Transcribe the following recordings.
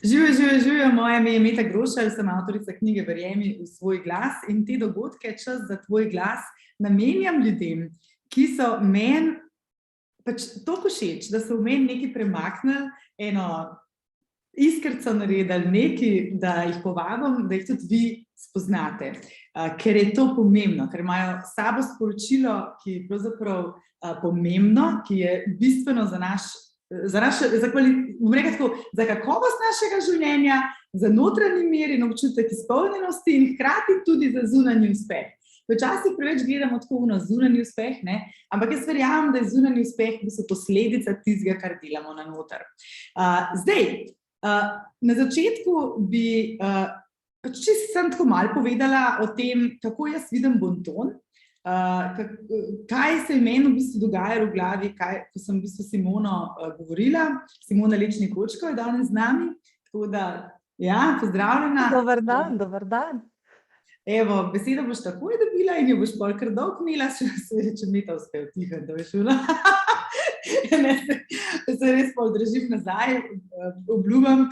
Živijo, moje ime je Meta Grošelj, sem avtorica knjige Verjemi v svoj glas in te dogodke Čas za tvoj glas namenjam ljudem, ki so meni pač toliko všeč, da so v meni nekaj premaknili, eno iskrico naredili, nekaj, da jih povabim, da jih tudi vi spoznate. Ker je to pomembno, ker imajo s sabo sporočilo, ki je pravzaprav pomembno, ki je bistveno za kakovost našega življenja, za notranji mir in občutek izpolnjenosti in hkrati tudi za zunanji uspeh. Včasih preveč gledamo tako na zunanji uspeh, ne? Ampak jaz verjamem, da je zunanji uspeh posledica tistega, kar delamo na noter. Na začetku bi čisto sem tako malo povedala o tem, kako jaz vidim bonton, kaj se je meni v bistvu dogajalo v glavi, ko sem v bistvu Simono govorila. Simona Lečnik Kočko je danes z nami, tako da, ja, pozdravljena. Dober dan. Evo, besedo boš takoj dobila in jo boš pol kar dolgo imela, če Meta uspe vtihniti, da veš šula. Se res pol držim nazaj, obljubam.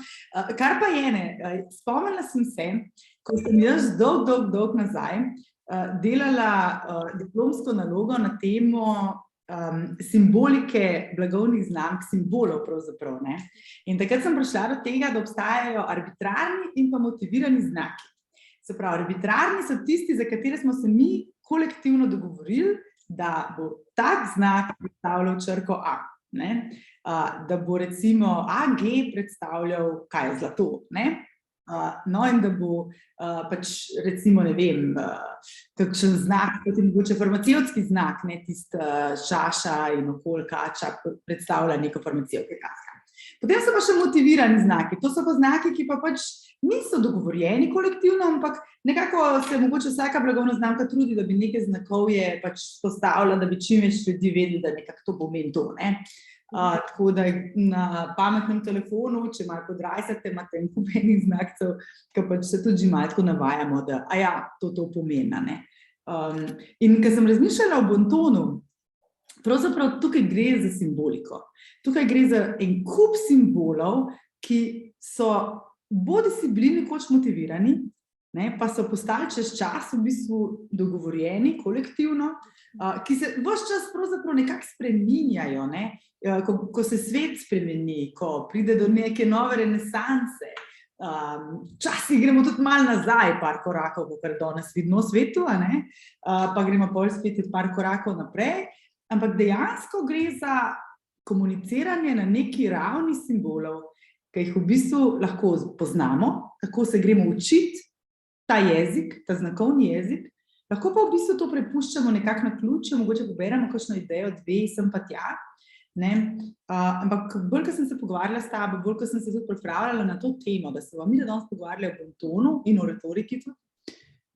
Kar pa je, ne, spomnila sem se, ko sem jaz dolg nazaj delala diplomsko nalogo na temo simbolike blagovnih znamk, simbolov pravzaprav, ne. In takrat sem prišla do tega, da obstajajo arbitrarni in pa motivirani znaki. Se pravi, arbitrarni so tisti, za katere smo se mi kolektivno dogovorili, da bo tak znak predstavljal črko A, ne? Da bo recimo AG predstavljal, kaj je zlato, ne? No in da bo pač recimo, ne vem, kakšen znak, kot je mogoče farmacevtski znak, ne, tisti čaša in okoli kača predstavlja neko farmacevtsko. Potem so pa še motivirani znaki, to so pa znaki, ki pa pač niso dogovorjeni kolektivno, ampak nekako se mogoče vsaka blagovna znamka trudi, da bi nekaj znakov je pač postavila, da bi čim več ljudi vedeli, da nekako to pomeni to, ne. Tako da na pametnem telefonu, če malo podrajsate, imate en kup enih znakcev, ki pač se tudi že malo tako navajamo, da to pomeni, ne. In ko sem razmišljala o bontonu, pravzaprav tukaj gre za simboliko. Tukaj gre za en kup simbolov, ki so bodisi bili nekoč motivirani, ne, pa so postali čez čas v bistvu dogovorjeni kolektivno, ki se ves čas pravzaprav nekako spreminjajo, ne, ko se svet spremeni, ko pride do neke nove renesanse. Včasih gremo tudi malo nazaj, par korakov, kar danes vidimo v svetu, a ne, pa gremo pol spet par korakov naprej, ampak dejansko gre za komuniciranje na neki ravni simbolov, ki jih v bistvu lahko poznamo, kako se gremo učiti ta jezik, ta znakovni jezik, lahko pa v bistvu to prepuščamo nekako na ključe, mogoče poberemo kakšno idejo, dve, sem pa tja, ne, ampak bolj, ko sem se pogovarjala s tabo, bolj, ko sem se tudi pripravljala na to temo, da se vam mi danes pogovarjali o bontonu in o retoriki tudi,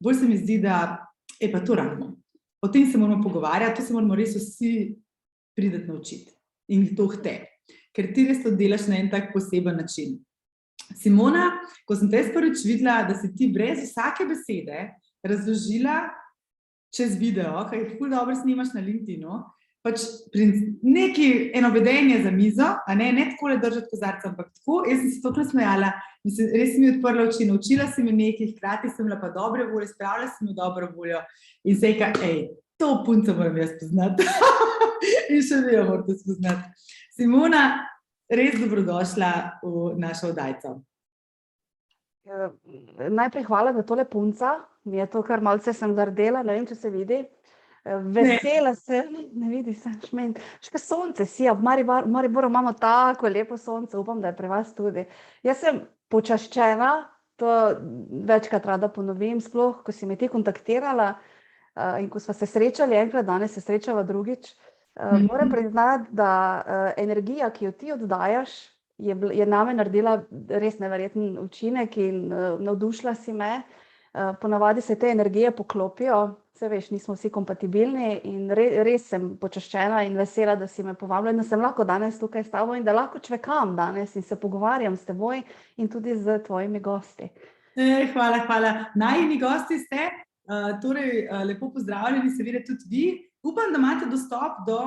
bolj se mi zdi, da je pa to rabimo. O tem se moramo pogovarjati, to se moramo res vsi priti naučiti in to hte, ker ti res to delaš na en tak poseben način. Simona, ko sem te prvič videla, da si ti brez vsake besede razložila čez video, kaj jih ful dobro snimaš na LinkedInu, pač neki eno vedenje za mizo, a ne takole držati kozarca, ampak tako, jaz sem se toliko nasmejala, res mi odprla oči, naučila si me nekaj, hkrati sem bila pa dobre volje, spravila si me dobro voljo in se je to punco moram jaz poznati. In še vi jo morate spoznati. Simona, res dobrodošla v našo oddajico. Najprej hvala za tole punca, mi je to kar malce sem zardela, ne vem, če se vidi. Vesela sem, ne vidi se, šment. Še sonce si, v Mariboru imamo tako lepo sonce, upam, da je pri vas tudi. Jaz sem počaščena, to večkrat rada ponovim, sploh, ko si me ti kontaktirala in ko smo se srečali enkrat, danes se srečava drugič. Moram priznati, da energija, ki jo ti oddajaš, je name naredila res neverjeten učinek in navdušila si me. Ponavadi se te energije poklopijo, se veš, nismo vsi kompatibilni in res sem počaščena in vesela, da si me povabila, da sem lahko danes tukaj s tabo in da lahko čvekam danes in se pogovarjam s teboj in tudi z tvojimi gosti. Hvala. Najini gosti ste, torej lepo pozdravljeni, seveda tudi vi. Upam, da imate dostop do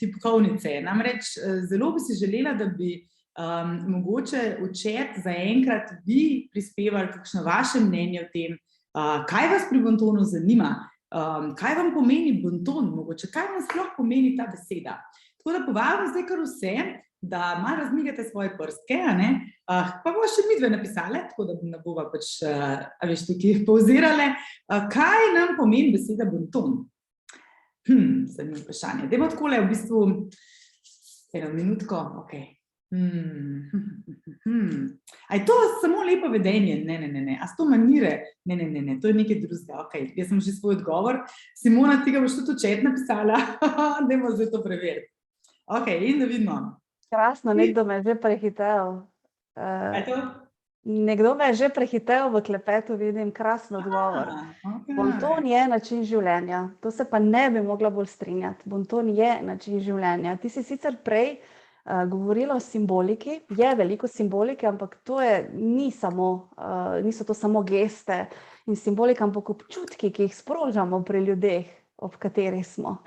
tipkovnice. Namreč zelo bi si želela, da bi Mogoče v chat zaenkrat vi prispevali kakšno vaše mnenje o tem, kaj vas pri bontonu zanima, kaj vam pomeni bonton, mogoče kaj vam sploh pomeni ta beseda. Tako da povabim zdaj kar vse, da malo razmigate svoje prstke, pa bomo še midve napisale, tako da ne bova pač, tukaj povzirale, kaj nam pomeni beseda bonton. Zanimivo vprašanje. Dajmo takole v bistvu eno minutko, okej. A je to samo lepo vedenje? Ne. A so to manire? Ne, to je nekaj drugega. Okej, jaz sem že svoj odgovor. Simona, ti ga boš tudi v chat napisala? Dajmo zdaj to preveriti. Okej, in da vidimo. Krasno, nekdo me je že prehitel. Kaj je to? Nekdo me je že prehitel v klepetu, vidim, krasen odgovor. Okay. Bonton je način življenja. To se pa ne bi mogla bolj strinjati. Bonton je način življenja. Ti si sicer prej govorila o simboliki, je veliko simbolike, ampak to niso to samo geste in simbolika, ampak občutki, ki jih sprožamo pri ljudeh, ob katerih smo.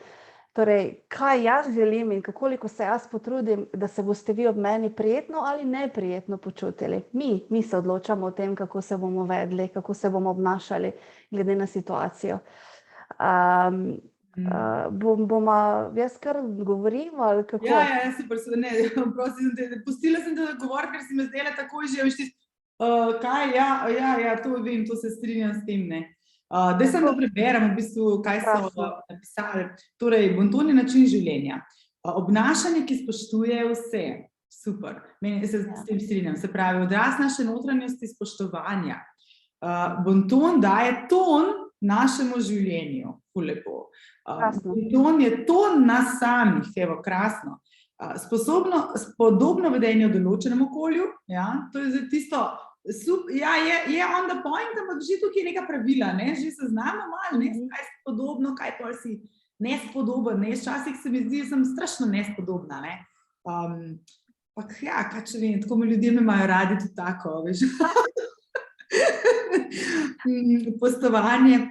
Torej, kaj jaz želim in koliko se jaz potrudim, da se boste vi ob meni prijetno ali neprijetno počutili. Mi se odločamo o tem, kako se bomo vedli, kako se bomo obnašali glede na situacijo. Jaz kar govorim ali kako? Ja, super, ne, prosim, pustila sem te govor, ker si me zdela takoj že, kaj, ja, to vem, to se strinjam s tem, ne. Daj sem da preberem v bistvu, kaj so napisali. Torej, bonton je način življenja. Obnašanje, ki spoštuje vse. Super, meni se s tem strinjam. Se pravi, odraz naše notranjosti spoštovanja. Bonton daje ton našemu življenju. Ful lepo. Bonton je ton nas samih, evo, krasno. Podobno vedenje v določenem okolju, ja, to je zdaj tisto, ja, je on the point, ampak že tukaj je neka pravila, ne, že se znamo malo, ne, kaj si podobno, kaj pa si nespodoben, ne, včasih se mi zdi, sem strašno nespodobna, ne. Pak ja, kaj če vem, tako me ljudje me imajo radi tudi tako, veš.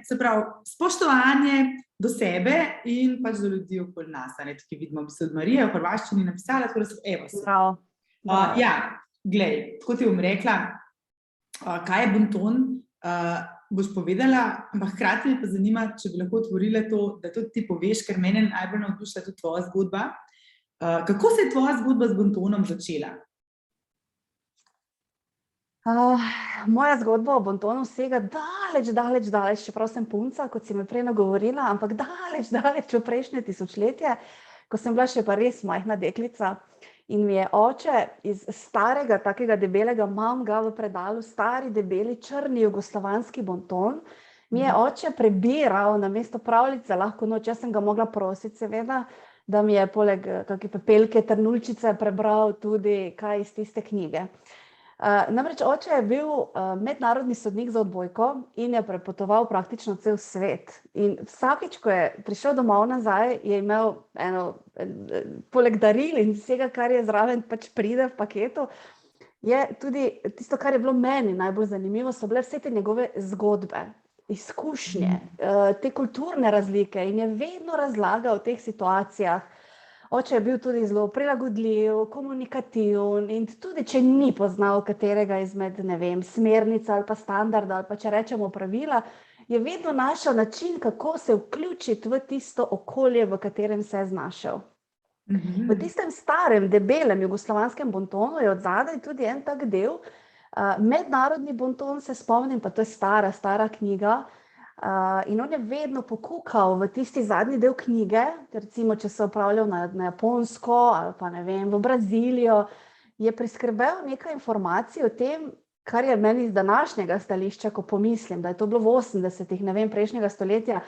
Se pravi, spoštovanje do sebe in pač do ljudi okoli nas, ne, tukaj vidimo, bi se od Marije v hrvaščini napisala, tako da so, evo se. Ja, glej, tako ti bom rekla, kaj je bonton, boš povedala, ampak hkrati me pa zanima, če bi lahko otvorila to, da tudi ti poveš, ker mene najbolj navdušila tudi tvoja zgodba. Kako se je tvoja zgodba z bontonom začela? Moja zgodba o bontonu sega daleč, čeprav sem punca, kot si me prej nagovorila, ampak daleč v prejšnje tisočletje, ko sem bila še pa res majhna deklica. In mi je oče iz starega, takega debelega, imam ga v predalu, stari, debeli, črni jugoslovanski bonton, mi je oče prebiral namesto pravljice Lahko noč. Jaz sem ga mogla prositi, seveda, da mi je poleg kakšne Pepelke Trnulčice prebral tudi kaj iz tiste knjige. Namreč oče je bil mednarodni sodnik za odbojko in je prepotoval praktično cel svet. In vsakič, ko je prišel domov nazaj, je imel poleg daril in vsega, kar je zraven pač pride v paketu, je tudi tisto, kar je bilo meni najbolj zanimivo, so bile vse te njegove zgodbe, izkušnje, te kulturne razlike in je vedno razlagal o teh situacijah. Oče je bil tudi zelo prilagodljiv, komunikativen in tudi, če ni poznal katerega izmed, ne vem, smernic ali pa standarda ali pa če rečemo pravila, je vedno našel način, kako se vključiti v tisto okolje, v katerem se je znašel. V tistem starem, debelem jugoslovanskem bontonu je odzadaj tudi en tak del, mednarodni bonton, se spomnim, pa to je stara knjiga, in on je vedno pokukal v tisti zadnji del knjige, recimo, če se opravljal na Japonsko ali pa ne vem, v Brazilijo, je priskrbel nekaj informacij o tem, kar je meni iz današnjega stališča, ko pomislim, da je to bilo v 80-ih, ne vem, prejšnjega stoletja,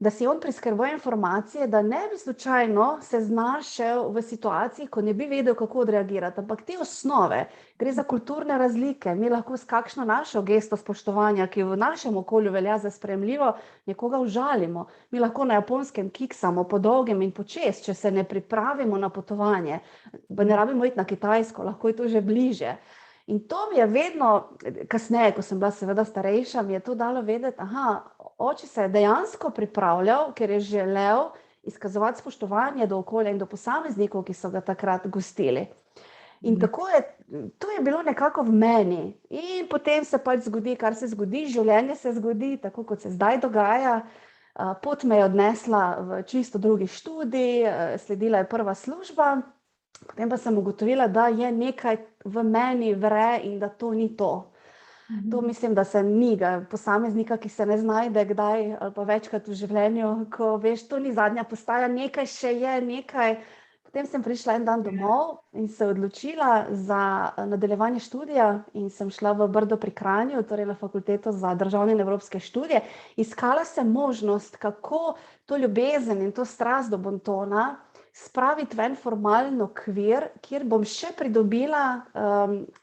da si on priskrboval informacije, da ne bi slučajno se znašel v situaciji, ko ne bi vedel, kako odreagirati, ampak te osnove, gre za kulturne razlike, mi lahko s kakšno našo gesto spoštovanja, ki v našem okolju velja za sprejemljivo, nekoga užalimo. Mi lahko na Japonskem kiksamo po dolgem in počez, če se ne pripravimo na potovanje, ne rabimo iti na Kitajsko, lahko je to že bliže. In to mi je vedno, kasneje, ko sem bila seveda starejša, mi je to dalo vedeti, oče se je dejansko pripravljal, ker je želel izkazovati spoštovanje do okolja in do posameznikov, ki so ga takrat gostili. In tako je to je bilo nekako v meni. In potem se pač zgodi, kar se zgodi, življenje se zgodi, tako kot se zdaj dogaja. Pot me je odnesla v čisto drugi študij, sledila je prva služba, potem pa sem ugotovila, da je nekaj v meni vre in da to ni to. To mislim, da se ni posameznika, ki se ne znajde kdaj ali pa večkrat v življenju, ko veš, to ni zadnja postaja, nekaj še je, nekaj. Potem sem prišla en dan domov in se odločila za nadaljevanje študija in sem šla v Brdo pri Kranju, torej na fakulteto za državne in evropske študije. Iskala sem možnost, kako to ljubezen in to strast do bontona spraviti v en formalen okvir, kjer bom še pridobila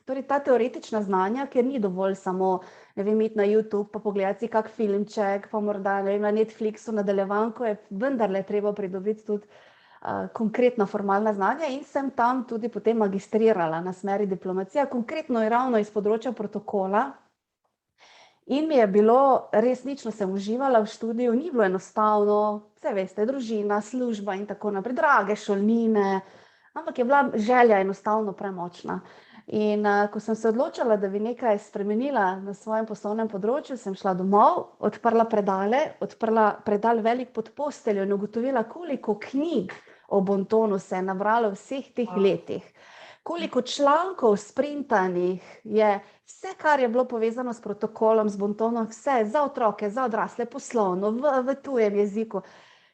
torej ta teoretična znanja, kjer ni dovolj samo, ne vem, iti na YouTube pa pogledati si kak filmček, pa morda, ne vem, na Netflixu nadaljevanko, je vendarle treba pridobiti tudi konkretna formalna znanja in sem tam tudi potem magistrirala na smeri diplomacija, konkretno je ravno iz področja protokola. In mi je bilo, resnično sem uživala v študiju, ni bilo enostavno, vse veste, družina, služba in tako naprej, drage šolnine, ampak je bila želja enostavno premočna. In ko sem se odločila, da bi nekaj spremenila na svojem poslovnem področju, sem šla domov, odprla predal velik pod posteljo in ugotovila, koliko knjig o bontonu se je nabralo v vseh teh letih. Koliko člankov sprintanih je, vse, kar je bilo povezano s protokolom, z bontonom, vse za otroke, za odrasle, poslovno, v tujem jeziku.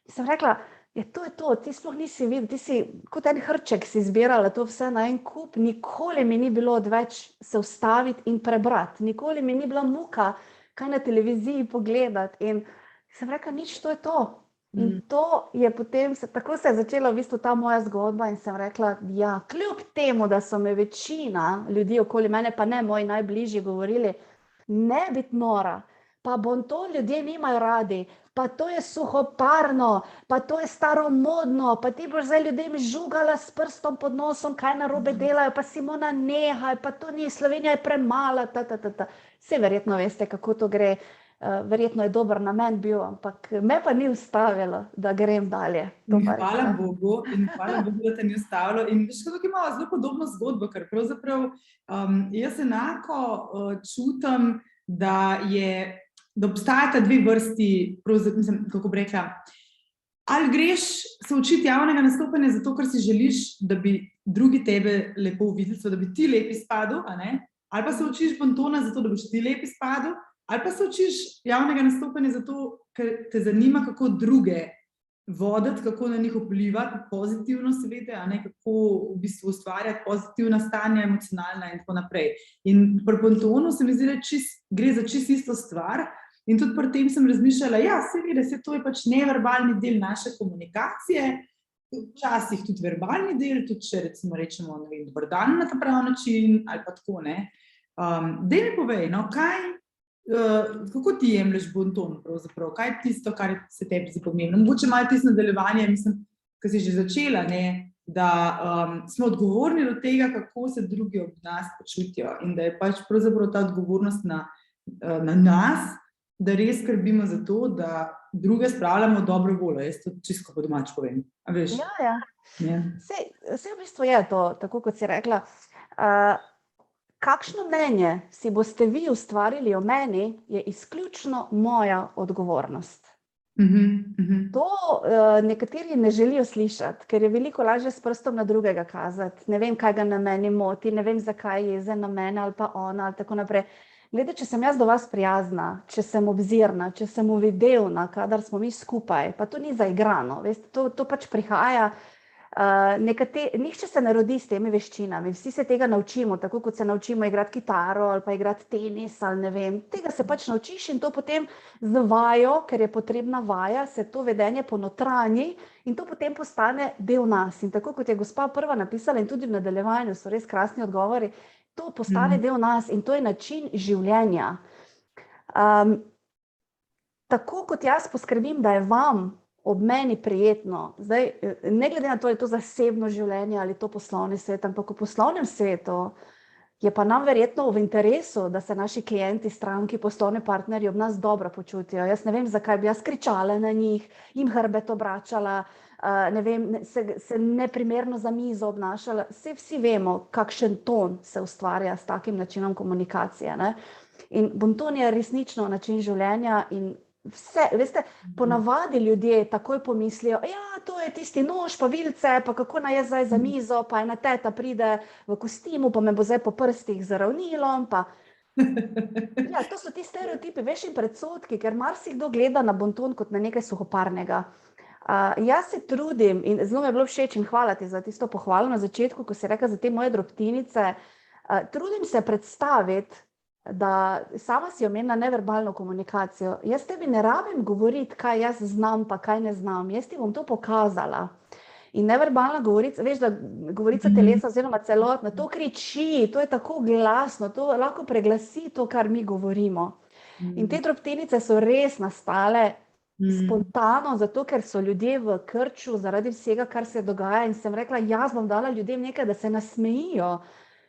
In sem rekla, to je to, ti sploh nisi videl, ti si kot en hrček si zbirala to vse na en kup, nikoli mi ni bilo odveč se ustaviti in prebrati, nikoli mi ni bila muka, kaj na televiziji pogledati. In sem rekla, nič, to je to. In to je potem, tako se je začela v bistvu ta moja zgodba in sem rekla, ja, kljub temu, da so me večina ljudi okoli mene, pa ne moji najbližji, govorili, ne biti nora, pa bonton ljudje nimajo radi, pa to je suhoparno, pa to je staromodno, pa ti boš zdaj ljudem žugala s prstom pod nosom, kaj narobe delajo, pa Simona nehaj, pa to ni, Slovenija je premala, Saj verjetno veste, kako to gre. Verjetno je dober namen bil, ampak me pa ni ustavilo, da grem dalje. Hvala Bogu, da te ni ustavilo. In veš, tukaj imamo zelo podobno zgodbo, ker pravzaprav jaz enako čutim, da obstajata dve vrsti, kako bi rekla, ali greš se učiti javnega nastopanja zato, ker si želiš, da bi drugi tebe lepo videli, da bi ti lep izpadel, ali pa se učiš bontona zato, da boš ti lep izpadel, ali pa se učiš javnega nastopanja zato, ker te zanima, kako druge voditi, kako na njih vplivati, pozitivno seveda, kako v bistvu ustvarjati pozitivna stanja, emocionalna in tako naprej. In pri bontonu se mi zdi, da gre za čisto isto stvar in tudi pri tem sem razmišljala, ja, seveda, to je pač neverbalni del naše komunikacije, včasih tudi verbalni del, tudi če recimo rečemo, ne vem, dober dan na ta prav način ali pa tako, ne. Daj mi povej, no, kako ti jemlješ bonton pravzaprav? Kaj je tisto, kar se tebi zdi pomembno? Mogoče malo tisto nadaljevanje, mislim, ko si že začela, da smo odgovorni do tega, kako se drugi ob nas počutijo in da je pač pravzaprav ta odgovornost na nas, da res skrbimo za to, da druge spravljamo v dobro voljo. Jaz to čisto po domač povem. A veš? Ja. Saj v bistvu je to, tako kot si rekla. Kakšno mnenje si boste vi ustvarili o meni, je izključno moja odgovornost. To nekateri ne želijo slišati, ker je veliko lažje s prstom na drugega kazati. Ne vem, kaj ga na meni moti, ne vem, zakaj je jezen na mene ali pa ona ali tako naprej. Glede, če sem jaz do vas prijazna, če sem obzirna, če sem uvidevna, kadar smo mi skupaj, pa to ni zaigrano, veste, to pač prihaja. Nihče se ne rodi s temi veščinami, vsi se tega naučimo, tako kot se naučimo igrati kitaro ali pa igrati tenis ali ne vem. Tega se pač naučiš in to potem z vajo, ker je potrebna vaja, se to vedenje ponotranji in to potem postane del nas. In tako kot je gospa prva napisala in tudi v nadaljevanju so res krasni odgovori, to postane del nas in to je način življenja. Tako kot jaz poskrbim, da je vam ob meni prijetno. Zdaj, ne glede na to, je to zasebno življenje ali to poslovni svet, ampak v poslovnem svetu je pa nam verjetno v interesu, da se naši klienti, stranki, poslovni partnerji ob nas dobro počutijo. Jaz ne vem, zakaj bi jaz kričala na njih, jim hrbet obračala, ne vem, se neprimerno za mizo obnašala. Vsi vemo, kakšen ton se ustvarja s takim načinom komunikacije, ne? In bonton je resnično način življenja in vse, veste, ponavadi ljudje takoj pomislijo, ja, to je tisti nož, pa vilice, pa kako naj jaz zdaj za mizo, pa ena teta pride v kostimu, pa me bo zdaj po prstih z ravnilom, pa... Ja, to so ti stereotipi, veš, in predsodki, ker marsikdo gleda na bonton kot na nekaj suhoparnega. Jaz se trudim in zelo mi je bilo všeč in hvala ti za tisto pohvalo na začetku, ko si rekla za te moje drobtinice, trudim se predstaviti, da sama si omenila neverbalno komunikacijo. Jaz tebi ne rabim govoriti, kaj jaz znam, pa kaj ne znam. Jaz ti bom to pokazala. In neverbalna govorica, veš, da govorica telesa oziroma celotna, to kriči, to je tako glasno, to lahko preglasi to, kar mi govorimo. In te drobtinice so res nastale spontano, zato ker so ljudje v krču zaradi vsega, kar se dogaja, in sem rekla, jaz bom dala ljudem nekaj, da se nasmejijo.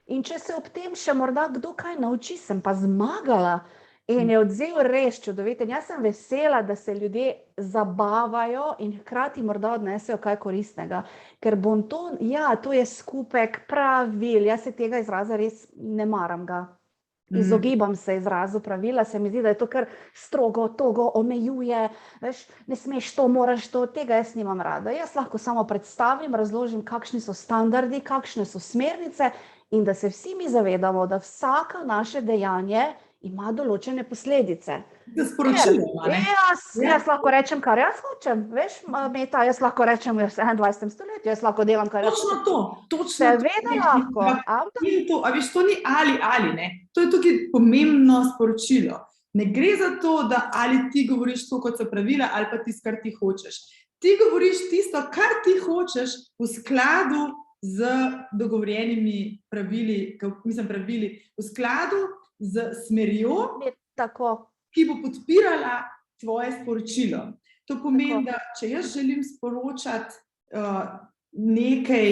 In če se ob tem še morda kdo kaj nauči, sem pa zmagala. In je odziv res čudoviten. Jaz sem vesela, da se ljudje zabavajo in hkrati morda odnesejo kaj koristnega. Ker bonton, ja, to je skupek pravil. Jaz se tega izraza res ne maram ga. Izogibam se izrazu pravila, se mi zdi, da je to kar strogo, togo, omejuje, veš, ne smeš to, moraš to, tega jaz nimam rada. Jaz lahko samo predstavim, razložim, kakšni so standardi, kakšne so smernice in da se vsi mi zavedamo, da vsaka naše dejanje ima določene posledice. To je sporočilo, ne? Jaz lahko rečem, kar jaz hočem, veš, Meta, jaz lahko rečem v 21. stoletju, jaz lahko delam, kar jaz hočem. Točno to. Seveda lahko. A veš, to ni ali, ne? To je tukaj pomembno sporočilo. Ne gre za to, da ali ti govoriš to, kot so pravila, ali pa tisto, kar ti hočeš. Ti govoriš tisto, kar ti hočeš v skladu z dogovorjenimi pravili, v skladu z smerjo, ki bo podpirala tvoje sporočilo. To pomeni, da če jaz želim sporočati nekaj,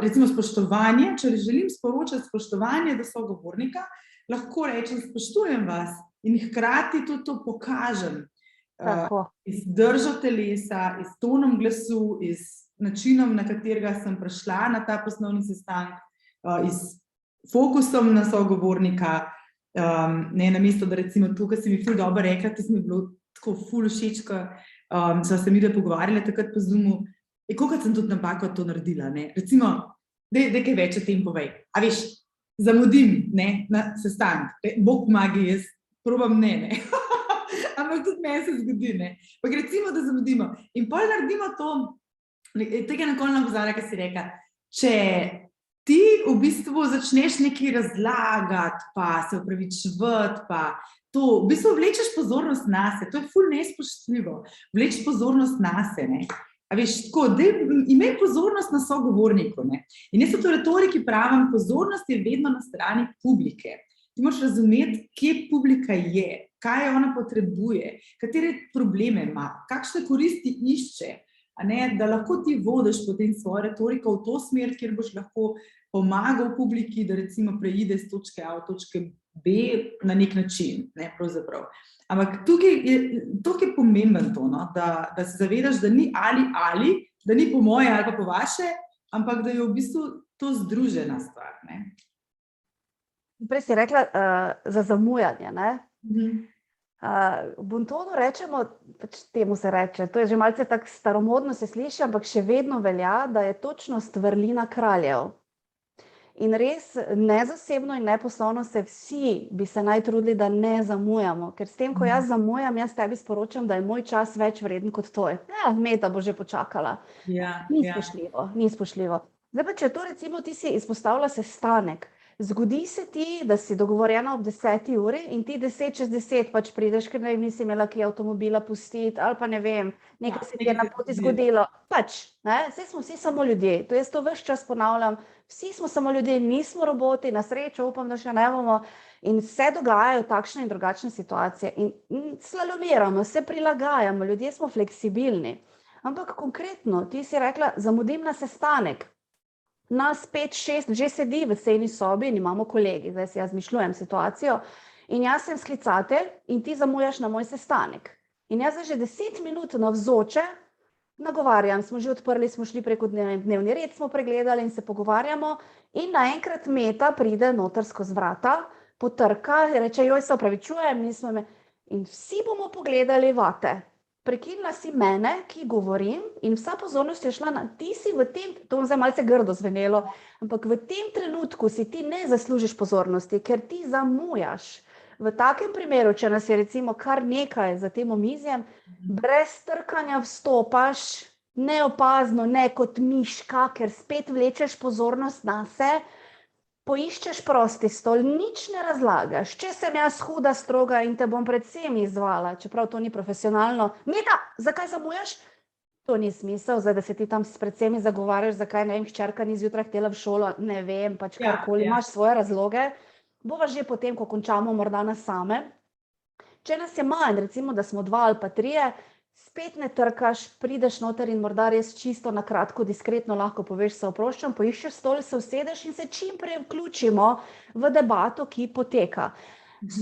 recimo spoštovanje, če želim sporočati spoštovanje do sogovornika, lahko rečem, spoštujem vas in hkrati tudi to pokažem. Iz držo telesa, iz tonom glasu, iz načinom, na katerega sem prišla na ta poslovni sestanek, iz fokusom na sogovornika, ne, namesto da recimo tukaj si mi ful dobro rekla, to mi je bilo tako ful všeč, ko sva se midve pogovarjala takrat po Zoomu, kolikrat sem tudi napako to naredila, ne, recimo, daj kaj več o tem povej, a veš, zamudim, ne, na sestanek, Bog pomagi, jaz probam ne, ampak tudi meni se zgodi, ne, pa recimo, da zamudimo in pol naredimo to, tega nikoli ne pozvala, kaj si rekla, če ti v bistvu začneš nekaj razlagati, pa se opravičevati, pa to, v bistvu vlečeš pozornost nase, to je ful nespoštljivo, vleč pozornost nase, ne. A veš, tako, imej pozornost na sogovorniku, ne. In jaz v to retoriki pravim, pozornost je vedno na strani publike. Ti moraš razumeti, kje publika je, kaj ona potrebuje, katere probleme ima, kakšne koristi išče, a ne, da lahko ti vodiš potem svojo retoriko v to smer, kjer boš lahko pomagal publiki, da recimo preide z točke A v točke B na nek način, ne, pravzaprav. Ampak tukaj je pomemben to, no, da se zavedaš, da ni ali, da ni po moje ali pa po vaše, ampak da je v bistvu to združena stvar, ne. Prej si rekla za zamujanje, ne? V bontonu rečemo, pač temu se reče, to je že malce tako staromodno se sliši, ampak še vedno velja, da je točnost vrlina kraljev. In res nezasebno in neposlovno se vsi bi se naj trudili, da ne zamujamo, ker s tem, ko jaz zamujam, jaz tebi sporočam, da je moj čas več vreden kot tvoj. Meta bo že počakala. Ni spoštljivo. Zdaj pa, če to recimo ti si izpostavila sestanek, zgodi se ti, da si dogovorjena ob 10. uri in ti 10 čez 10 pač prideš, ker nisi imela kje avtomobila pustiti ali pa ne vem, nekaj se ti je na poti zgodilo. Pač, ne, saj smo vsi samo ljudje, to jaz to ves čas ponavljam, vsi smo samo ljudje, nismo roboti, na srečo upam, da še ne bomo in se dogajajo takšne in drugačne situacije in slalomiramo, se prilagajamo, ljudje smo fleksibilni. Ampak konkretno, ti si rekla, zamudim na sestanek. nas 5-6 že sedi v sejni sobi in imamo kolegi, zdaj si jaz zmišljujem situacijo, in jaz sem sklicatelj in ti zamujaš na moj sestanek. In jaz že 10 minut navzoče nagovarjam, smo že odprli, smo šli preko dnevni red, smo pregledali in se pogovarjamo in naenkrat Meta pride noter skozi vrata, potrka, reče, joj, se opravičujem, nismo me... In vsi bomo pogledali vate. Prekinila si mene, ki govorim, in vsa pozornost je šla na ti si v tem, to bom zdaj malce grdo zvenelo, ampak v tem trenutku si ti ne zaslužiš pozornosti, ker ti zamujaš. V takem primeru, če nas je recimo kar nekaj za tem omizjem, brez trkanja vstopaš, neopazno, ne kot miška, ker spet vlečeš pozornost nase, poiščeš prosti stol, nič ne razlagaš. Če sem jaz huda, stroga in te bom predvsem izvala, čeprav to ni profesionalno, Meta, zakaj zamujaš? To ni smisel, zdaj, da se ti tam predvsem zagovarjaš, zakaj, ne vem, hčerka ni zjutraj htela v šolo, ne vem, pač karkoli, imaš svoje razloge. Bova že potem, ko končamo, morda nas same. Če nas je manj, recimo, da smo 2 ali pa 3, spet ne trkaš, prideš noter in morda res čisto na kratko, diskretno lahko poveš, se oproščam, poiščeš stol, se usedeš in se čim prej vključimo v debato, ki poteka.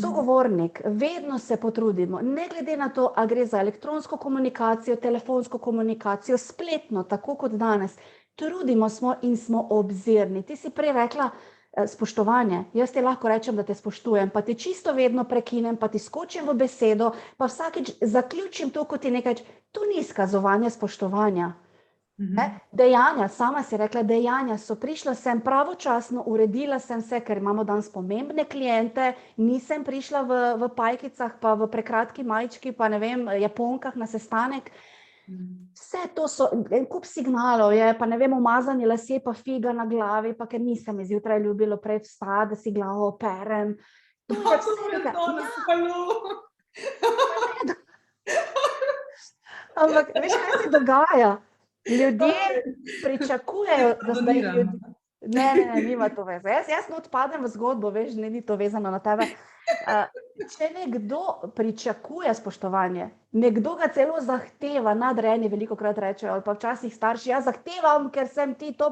Sogovornik, vedno se potrudimo, ne glede na to, a gre za elektronsko komunikacijo, telefonsko komunikacijo, spletno, tako kot danes. Trudimo smo in smo obzirni. Ti si prej rekla, spoštovanje. Jaz ti lahko rečem, da te spoštujem, pa te čisto vedno prekinem, pa ti skočim v besedo, pa vsakič zaključim to, kot ti nekaj, to ni izkazovanje spoštovanja. Dejanja, sama si rekla, dejanja so, prišla sem pravočasno, uredila sem se, ker imamo danes pomembne kliente, nisem prišla v pajkicah, pa v prekratki majčki, pa ne vem, japonkah na sestanek. Vse to so, en kup signalov je, pa ne vem, umazani lasje, pa figa na glavi, pa ker nisem izjutraj ljubilo prej vstati, da si glavo operem. To je vsega. Ampak, veš, kaj se dogaja? Ljudje pričakujejo, da zdaj ljudi... Ne, nima to veze. Jaz ne odpadem v zgodbo, veš, ni to vezano na tebe. Če nekdo pričakuje spoštovanje, nekdo ga celo zahteva, nadrejeni velikokrat rečejo, ali pa včasih starši, jaz zahtevam, ker sem ti to...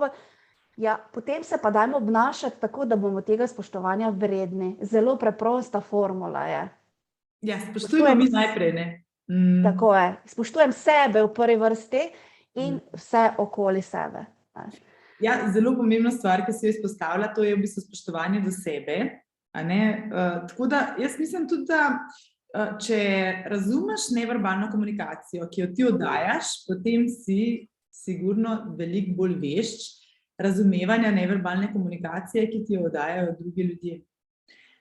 Ja, potem se pa dajmo obnašati tako, da bomo tega spoštovanja vredni. Zelo preprosta formula je. Ja, spoštujemo mi najprej, ne? Tako je. Spoštujem sebe v prvi vrsti in vse okoli sebe. Ja, zelo pomembna stvar, ki si jo izpostavlja, to je v bistvu spoštovanje do sebe. Tako da jaz mislim tudi, da če razumeš neverbalno komunikacijo, ki jo ti oddajaš, potem si sigurno veliko bolj vešč razumevanja neverbalne komunikacije, ki ti jo oddajajo drugi ljudje.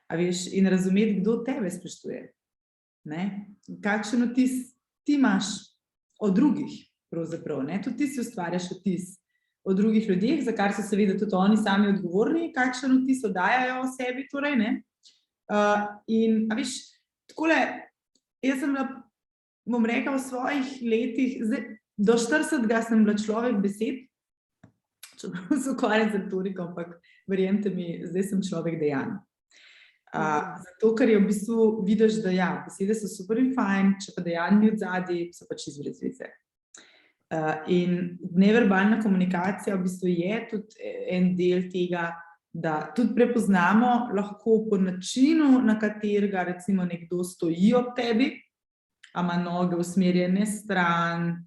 A veš, in razumeti, kdo tebe spoštuje. Kakšen vtis ti imaš o drugih, pravzaprav. Tudi ti si ustvarjaš vtis o drugih ljudeh, za kar so seveda tudi oni sami odgovorni, kakšen vtis oddajajo o sebi, torej, ne. In, a veš, takole, jaz sem bila, bom rekla, v svojih letih, do 40 sem bila človek besed, čeprav se ukvarjam z retoriko, ampak verjemite mi, zdaj sem človek dejanj. Zato, ker je v bistvu vidiš, da ja, besede so super in fajn, če pa dejanj ni odzadaj, so pa čisto brez veze. In neverbalna komunikacija v bistvu je tudi en del tega, da tudi prepoznamo lahko po načinu, na katerega recimo nekdo stoji ob tebi, a ima noge usmerjene stran,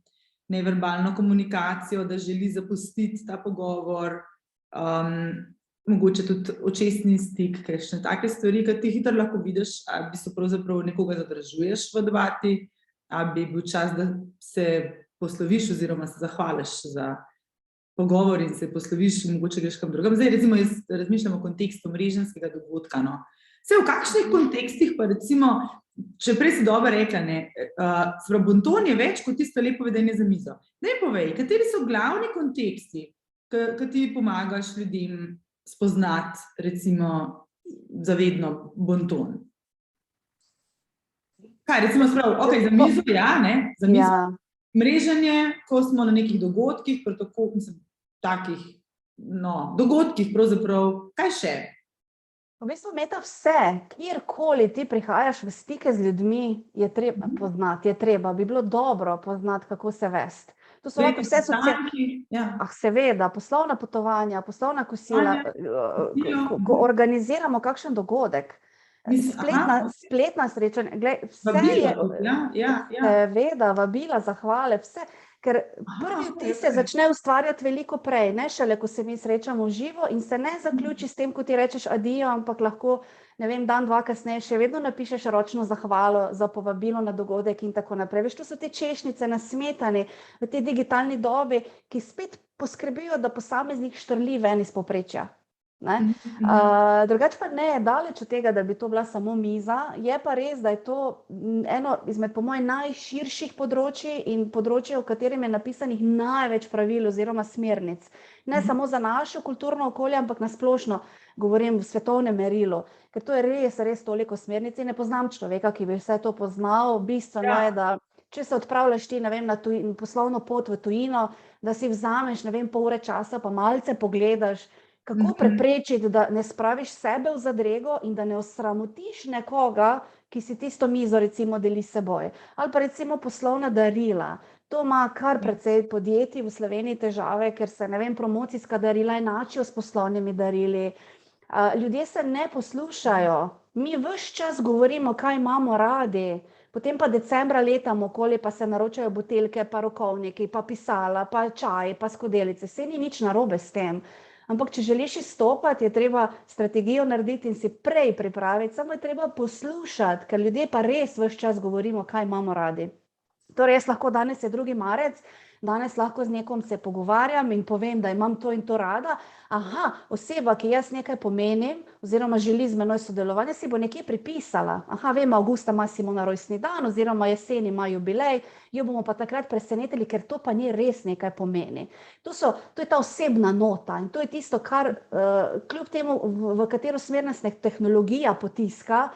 neverbalno komunikacijo, da želi zapustiti ta pogovor, mogoče tudi očesni stik, kakšne take stvari, ki ti hitro lahko vidiš, ali v bistvu pravzaprav nekoga zadržuješ v debati, ali bi bil čas, da se posloviš oziroma se zahvališ za pogovor in se posloviš in mogoče greš kam drugam. Zdaj recimo jaz razmišljam o kontekstu mreženskega dogodka. Vse v kakšnih kontekstih pa recimo, če prej si dobro rekla, bonton je več kot tisto lepo vedenje za mizo. Daj povej, kateri so glavni konteksti, ki ti pomagaš ljudem spoznati recimo zavedno bonton? Kaj recimo sprav, ok, za mizo ja, ne, za mizo. Mreženje, ko smo na nekih dogodkih, takih dogodkih pravzaprav, kaj še? V bistvu Meta vse, kjerkoli ti prihajaš v stike z ljudmi, je treba poznati, bi bilo dobro poznati, kako se vesti. To so lahko vse seveda, poslovna potovanja, poslovna kosila, ko organiziramo kakšen dogodek, spletna srečanja, seveda, vabila, zahvale, vse, ker prvi vtis se začne ustvarjati veliko prej, ne šele, ko se mi srečamo v živo in se ne zaključi s tem, ko ti rečeš adijo, ampak lahko, ne vem, dan, dva kasneje še vedno napišeš ročno zahvalo za povabilo na dogodek in tako naprej. Veš, to so te češnjice nasmetani v tej digitalni dobi, ki spet poskrbijo, da posameznik štrli ven iz povprečja. Drugače pa ne je daleč od tega, da bi to bila samo miza, je pa res, da je to eno izmed po moje najširših področij in področje, v katerem je napisanih največ pravil oziroma smernic. Ne samo za našo kulturno okolje, ampak nasplošno govorim v svetovnem merilu, ker to je res toliko smernic in ne poznam človeka, ki bi vse to poznal. Bistveno je, da če se odpravljaš ti, ne vem, na poslovno pot v tujino, da si vzameš, ne vem, pol ure časa, pa malce pogledaš, kako preprečiti, da ne spraviš sebe v zadrego in da ne osramotiš nekoga, ki si tisto mizo recimo deli s seboj. Ali pa recimo poslovna darila. To ima kar precej podjetij v Sloveniji težave, ker se, ne vem, promocijska darila enačijo s poslovnimi darili. Ljudje se ne poslušajo. Mi ves čas govorimo, kaj imamo radi. Potem pa decembra letamo okoli, pa se naročajo buteljke, pa rokovniki, pa pisala, pa čaj, pa skodelice. Saj ni nič narobe s tem. Ampak, če želiš izstopati, je treba strategijo narediti in si prej pripraviti, samo je treba poslušati, ker ljudje pa res ves čas govorimo, kaj imamo radi. Torej, jaz lahko danes je 2. marec, danes lahko z nekom se pogovarjam in povem, da imam to in to rada. Aha, oseba, ki jaz nekaj pomenim, oziroma želi z menoj sodelovanje, si bo nekje pripisala. Aha, vem, avgusta ima Simona rojstni dan, oziroma jeseni ima jubilej, jo bomo pa takrat presenetili, ker to pa ni res nekaj pomeni. To je ta osebna nota in to je tisto, kar kljub temu, v katero smer nas tehnologija potiska,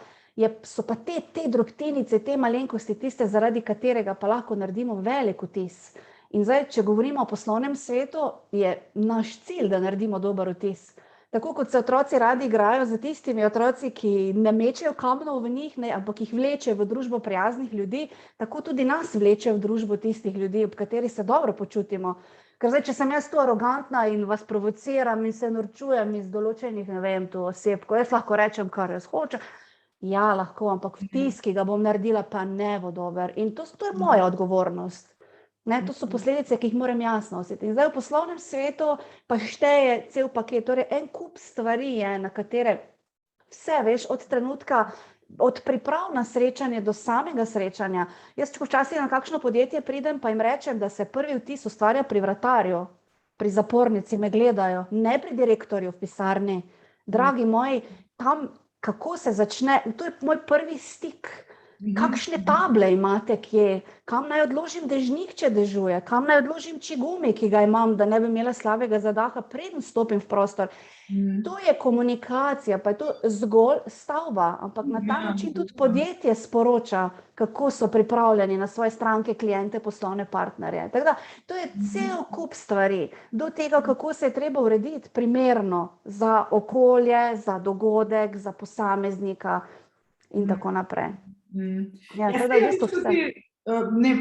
so pa te drobtinice, te malenkosti tiste, zaradi katerega pa lahko naredimo velik vtis. In zdaj, če govorimo o poslovnem svetu, je naš cilj, da naredimo dober vtis. Tako kot se otroci radi igrajo za tistimi otroci, ki ne mečejo kamnov v njih, ampak jih vlečejo v družbo prijaznih ljudi, tako tudi nas vlečejo v družbo tistih ljudi, ob kateri se dobro počutimo. Ker zdaj, če sem jaz tu arogantna in vas provociram in se norčujem iz določenih, ne vem, tu oseb, ko jaz lahko rečem, kar jaz hočem, ja, lahko, ampak vtis, ki ga bom naredila, pa ne bo dober. In to je moja odgovornost. To so posledice, ki jih moram jasno nositi. In zdaj v poslovnem svetu pa šteje cel paket. Torej, en kup stvari je, na katere vse, veš, od trenutka, od priprav na srečanje do samega srečanja. Jaz včasih na kakšno podjetje pridem, pa jim rečem, da se prvi vtis ustvarja pri vratarju, pri zapornici me gledajo, ne pri direktorju v pisarni. Dragi moji, tam, kako se začne, to je moj prvi stik. Kakšne table imate kje, kam naj odložim dežnik, če dežuje, kam naj odložim čigumi, ki ga imam, da ne bi imela slabega zadaha, preden stopim v prostor. To je komunikacija, pa je to zgolj stavba, ampak na ta način tudi podjetje sporoča, kako so pripravljeni na svoje stranke, kliente, poslovne partnerje. Tako da, to je cel kup stvari, do tega, kako se je treba urediti primerno za okolje, za dogodek, za posameznika in tako naprej.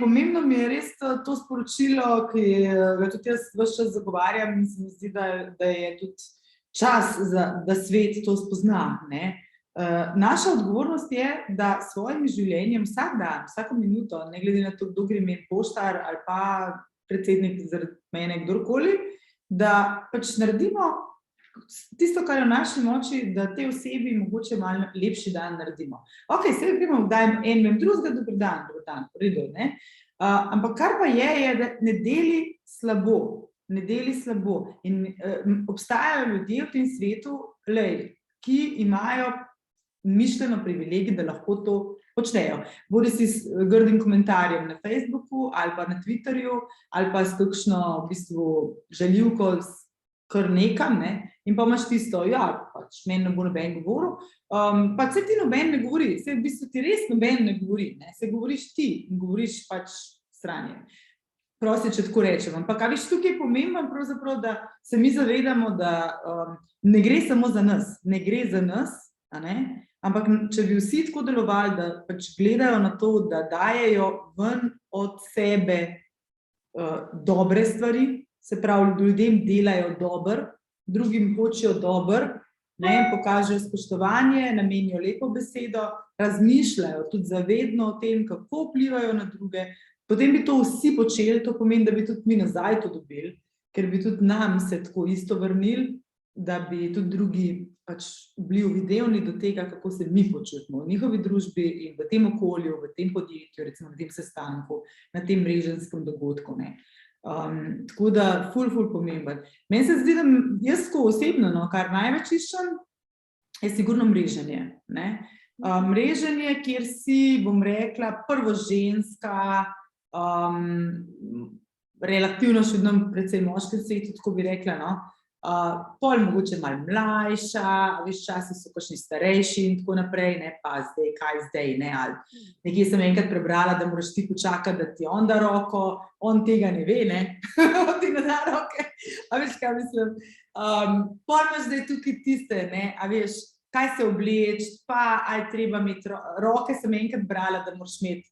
Pomembno mi je res to sporočilo, ki ga tudi jaz ves čas zagovarjam in se mi zdi, da je tudi čas, da svet to spozna. Naša odgovornost je, da s svojim življenjem vsak dan, vsako minuto, ne glede na to, kdo gre imeti poštar ali pa predsednik zaradi mene, kdorkoli, da pač naredimo tisto, kar je v naši moči, da te osebi mogoče malo lepši dan naredimo. Ok, se gremo, dajem en drugega, dober dan, redo, ne? Ampak kar pa je, da ne deli slabo. In obstajajo ljudje v tem svetu, ki imajo mišljeno privilegij, da lahko to počnejo. Bodi si s grdim komentarjem na Facebooku ali pa na Twitterju ali pa s kakšno v bistvu žaljivko kar nekam, in pa imaš tisto, pač meni ne bo noben govoril, pa se ti noben ne govori, se v bistvu ti res noben ne govori, se govoriš ti in govoriš pač stranje. Prosti, če tako rečem, ampak a veš, tukaj je pomembno pravzaprav, da se mi zavedamo, da ne gre samo za nas, ampak če bi vsi tako delovali, da pač gledajo na to, da dajejo ven od sebe dobre stvari, se pravi, ljudem delajo dobro, drugim hočejo dobro, pokažejo spoštovanje, namenijo lepo besedo, razmišljajo tudi zavedno o tem, kako vplivajo na druge, potem bi to vsi počeli, to pomeni, da bi tudi mi nazaj to dobili, ker bi tudi nam se tako isto vrnili, da bi tudi drugi pač bili uvidevni do tega, kako se mi počutimo v njihovi družbi in v tem okolju, v tem podjetju, recimo na tem sestanku, na tem mreženskem dogodku, tako da ful pomemben. Meni se zdi, da jaz osebno, kar največ iščem, je sigurno mreženje. Mreženje, kjer si, bom rekla, prvo ženska, relativno še vedno precej moški svetu, tako bi rekla, pol mogoče malo mlajša, veš, časi so kakšni starejši in tako naprej, pa zdaj, kaj zdaj, ali nekje sem enkrat prebrala, da moraš ti počakati, da ti on da roko, on tega ne ve, on ti ne da roke, a veš, kaj mislim. Pol imaš zdaj tukaj tiste, a veš, kaj se obleči, pa aj treba imeti roke, sem enkrat brala, da moraš imeti,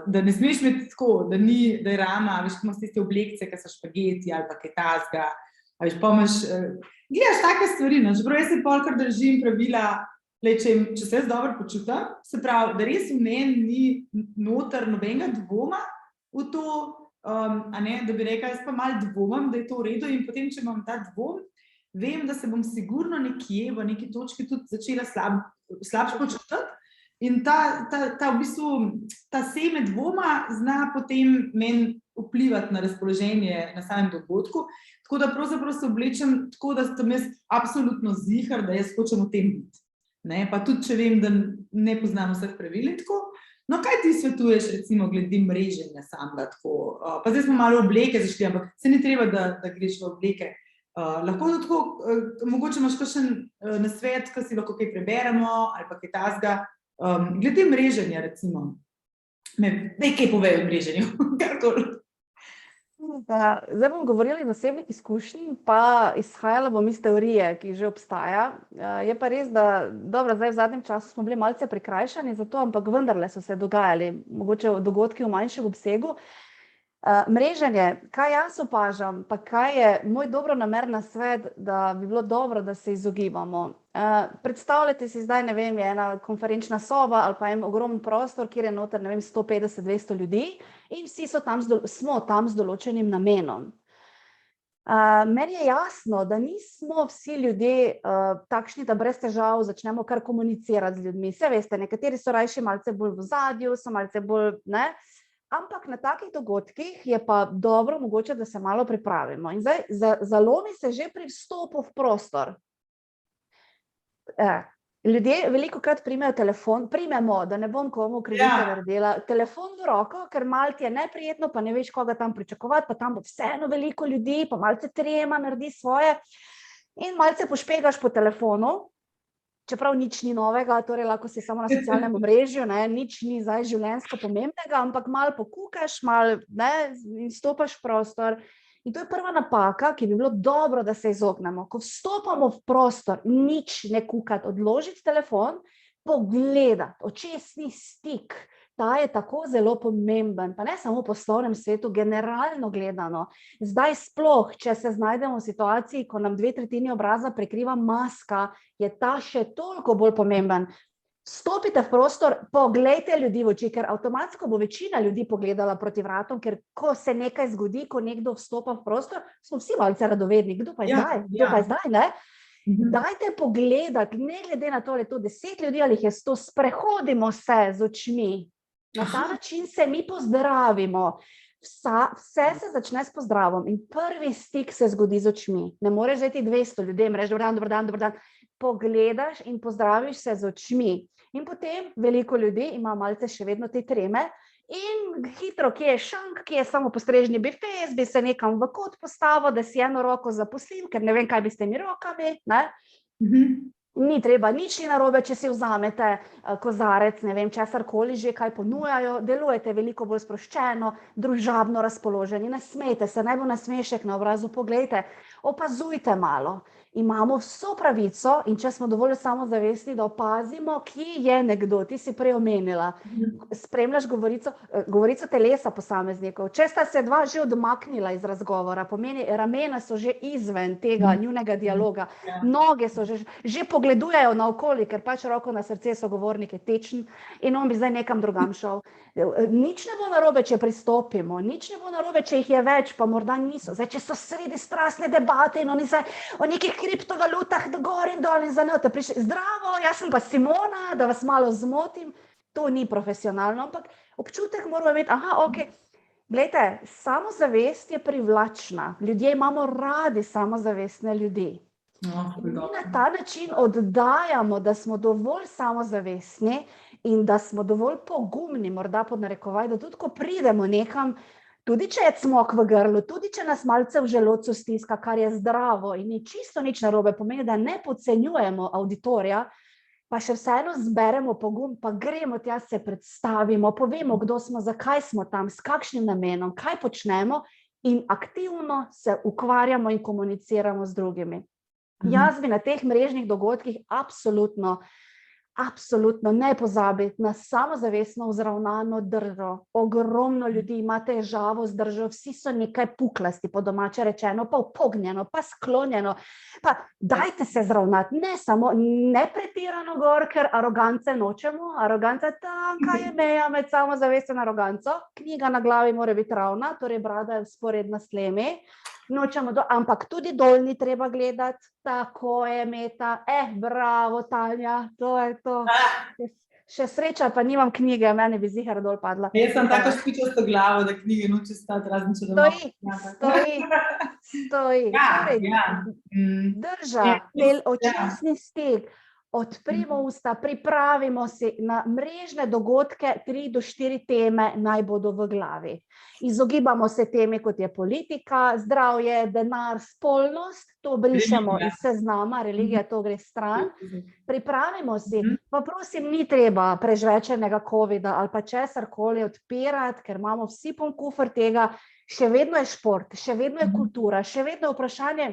da ne smeš imeti tako, da je rama, veš, ko imaš tiste oblekce, ki so špageti ali pa kaj tasga, a veš, pa imaš, gledaš take stvari, čeprav jaz se polkar držim pravila, če se jaz dobro počutam, se pravi, da res v meni ni noter nobenega dvoma v to, da bi rekla, jaz pa malo dvomam, da je to v redu in potem, če imam ta dvom, vem, da se bom sigurno nekje v neki točki tudi začela slabše počutiti in ta v bistvu, ta seme dvoma zna potem meni vplivati na razpoloženje na samem dogodku, tako da pravzaprav se oblečem tako, da sem jaz absolutno ziher, da jaz hočem v tem biti. Pa tudi, če vem, da ne poznam vseh pravil in tako. No, kaj ti svetuješ, recimo, glede mreženja samega tako? Pa zdaj smo malo obleke zašli, ampak se ni treba, da greš v obleke. Lahko tudi tako, mogoče imaš kakšen nasvet, ki si lahko kaj preberemo ali pa kaj tasga. Glede mreženja, recimo, nekaj povej o mreženju, karkoli. Zdaj bom govorila iz osebnih izkušenj, pa izhajala bom iz teorije, ki že obstaja. Je pa res, da dobro, zdaj v zadnjem času smo bili malce prikrajšani za to, ampak vendarle so se dogajali mogoče dogodki v manjšem obsegu. Mreženje, kaj jaz opažam, pa kaj je moj dobronameren svet, da bi bilo dobro, da se izogibamo. Predstavljajte si zdaj, ne vem, je ena konferenčna soba ali pa en ogromen prostor, kjer je noter, ne vem, 150-200 ljudi in vsi smo tam z določenim namenom. Meni je jasno, da nismo vsi ljudje takšni, da brez težav začnemo kar komunicirati z ljudmi. Saj veste, nekateri so rajši malce bolj v ozadju, so malce bolj, ampak na takih dogodkih je pa dobro mogoče, da se malo pripravimo. In zdaj zalomi se že pri vstopu v prostor. Ljudje velikokrat primemo, da ne bom komu krivice naredila, telefon v roko, ker malo ti je neprijetno, pa ne veš, koga tam pričakovati, pa tam bo vseeno veliko ljudi, pa malce trema naredi svoje in malce pošpegaš po telefonu, čeprav nič ni novega, torej lahko si samo na socialnem omrežju, nič ni zdaj življenjsko pomembnega, ampak malo pokukaš, malo in stopaš v prostor. In to je prva napaka, ki bi bilo dobro, da se izognemo. Ko vstopamo v prostor, nič ne kukati, odložiti telefon, pogledati, očesni stik, ta je tako zelo pomemben, pa ne samo v poslovnem svetu, generalno gledano. Zdaj sploh, če se znajdemo v situaciji, ko nam 2/3 obraza prekriva maska, je ta še toliko bolj pomemben. Stopite v prostor, poglejte ljudi v oči, ker avtomatsko bo večina ljudi pogledala proti vratom, ker ko se nekaj zgodi, ko nekdo vstopa v prostor, smo vsi malce radovedni. Kdo pa je zdaj, ne? Dajte pogledati, ne glede na to, ali je to 10 ljudi ali jih je 100, sprehodimo se z očmi. Na ta način se mi pozdravimo. Vse se začne s pozdravom in prvi stik se zgodi z očmi. Ne moreš zdaj 200 ljudem reči, dober dan. Pogledaš in pozdraviš se z očmi. In potem veliko ljudi ima malce še vedno te treme in hitro, kje je šank, kje je samo postrežni bife, bi se nekam v kot postavil, da si eno roko zaposlim, ker ne vem, kaj bi s temi rokami. Ni treba, nič ni narobe, če si vzamete kozarec, ne vem, česarkoli že, kaj ponujajo, delujete veliko bolj sproščeno, družabno razpoloženi, nasmejte se, naj bo nasmešek na obrazu, poglejte, opazujte malo. Imamo vso pravico in če smo dovolj samozavestni, da opazimo, kje je nekdo, ti si prej omenila, spremljaš govorico telesa posameznikov. Če sta se dva že odmaknila iz razgovora, pomeni, ramena so že izven tega njunega dialoga, noge so že pogledujejo naokoli, ker pač roko na srce sogovornik je tečen in on bi zdaj nekam drugam šel. Nič ne bo narobe, če pristopimo, nič ne bo narobe, če jih je več, pa morda niso. Zdaj, če so sredi strastne debate in oni se o nekih kriptovalutah gor in dol in za note prišli, zdravo, jaz sem pa Simona, da vas malo zmotim, to ni profesionalno, ampak občutek moramo imeti, okej, glejte, samozavest je privlačna, ljudje imamo radi samozavestne ljudi. Mi na ta način oddajamo, da smo dovolj samozavestni in da smo dovolj pogumni, morda pod narekovaj, da tudi ko pridemo nekam, tudi če je cmok v grlu, tudi če nas malce v želodcu stiska, kar je zdravo in ni čisto nič narobe, pomeni, da ne podcenjujemo auditorija, pa še vseeno zberemo pogum, pa gremo tja, se predstavimo, povemo, kdo smo, zakaj smo tam, s kakšnim namenom, kaj počnemo in aktivno se ukvarjamo in komuniciramo z drugimi. Jaz bi na teh mrežnih dogodkih absolutno ne pozabiti na samozavestno vzravnano držo. Ogromno ljudi ima težavo z držo, vsi so nekaj puklasti, po domače rečeno, pa upognjeno, pa sklonjeno. Pa dajte se zravnati, ne pretirano gor, ker arogance nočemo, aroganca tanka je meja med samozavestjo in aroganco. Knjiga na glavi mora biti ravna, torej brada je vzporedna s tlemi. Nočemo ampak tudi dol ni treba gledati, tako je Meta, bravo Tanja, to je to. Še sreča, pa nimam knjige, meni bi zihar dol padla. Jaz sem tako špičasto glavo, da knjige noče stati, razen če doma. Stoji. Drža, očesni stik, odprimo usta, pripravimo se na mrežne dogodke, 3 do 4 teme naj bodo v glavi. Izogibamo se teme, kot je politika, zdravje, denar, spolnost, to brišemo iz seznama, religija, to gre stran. Pripravimo se, pa prosim, ni treba prežvečenega covida ali pa česarkoli odpirati, ker imamo vsi poln kufer tega, še vedno je šport, še vedno je kultura, še vedno je vprašanje,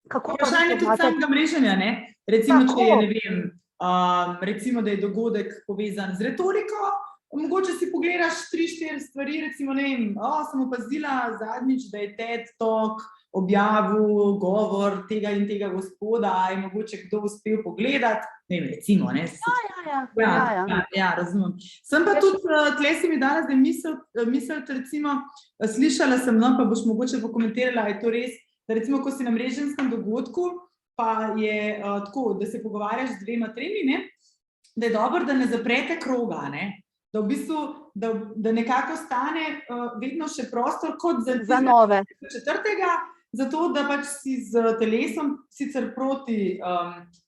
vprašanje tudi samega mreženja, ne? Recimo, če je, ne vem, recimo, da je dogodek povezan z retoriko, mogoče si pogledaš 3-4 stvari, recimo, ne vem, sem opazila zadnjič, da je TED Talk objavil govor tega in tega gospoda, je mogoče kdo uspel pogledati, ne vem, recimo, ne? Ja, razumem. Sem pa tudi, tle si mi dala zdaj misliti, recimo, slišala sem, pa boš mogoče pokomentirala, je to res, da recimo, ko si na mreženskem dogodku, pa je tako, da se pogovarjaš z 2-3, ne, da je dobro, da ne zaprete kroga, ne, da v bistvu, da nekako stane vedno še prostor kot za nove. Četrtega, zato da pač si z telesom sicer proti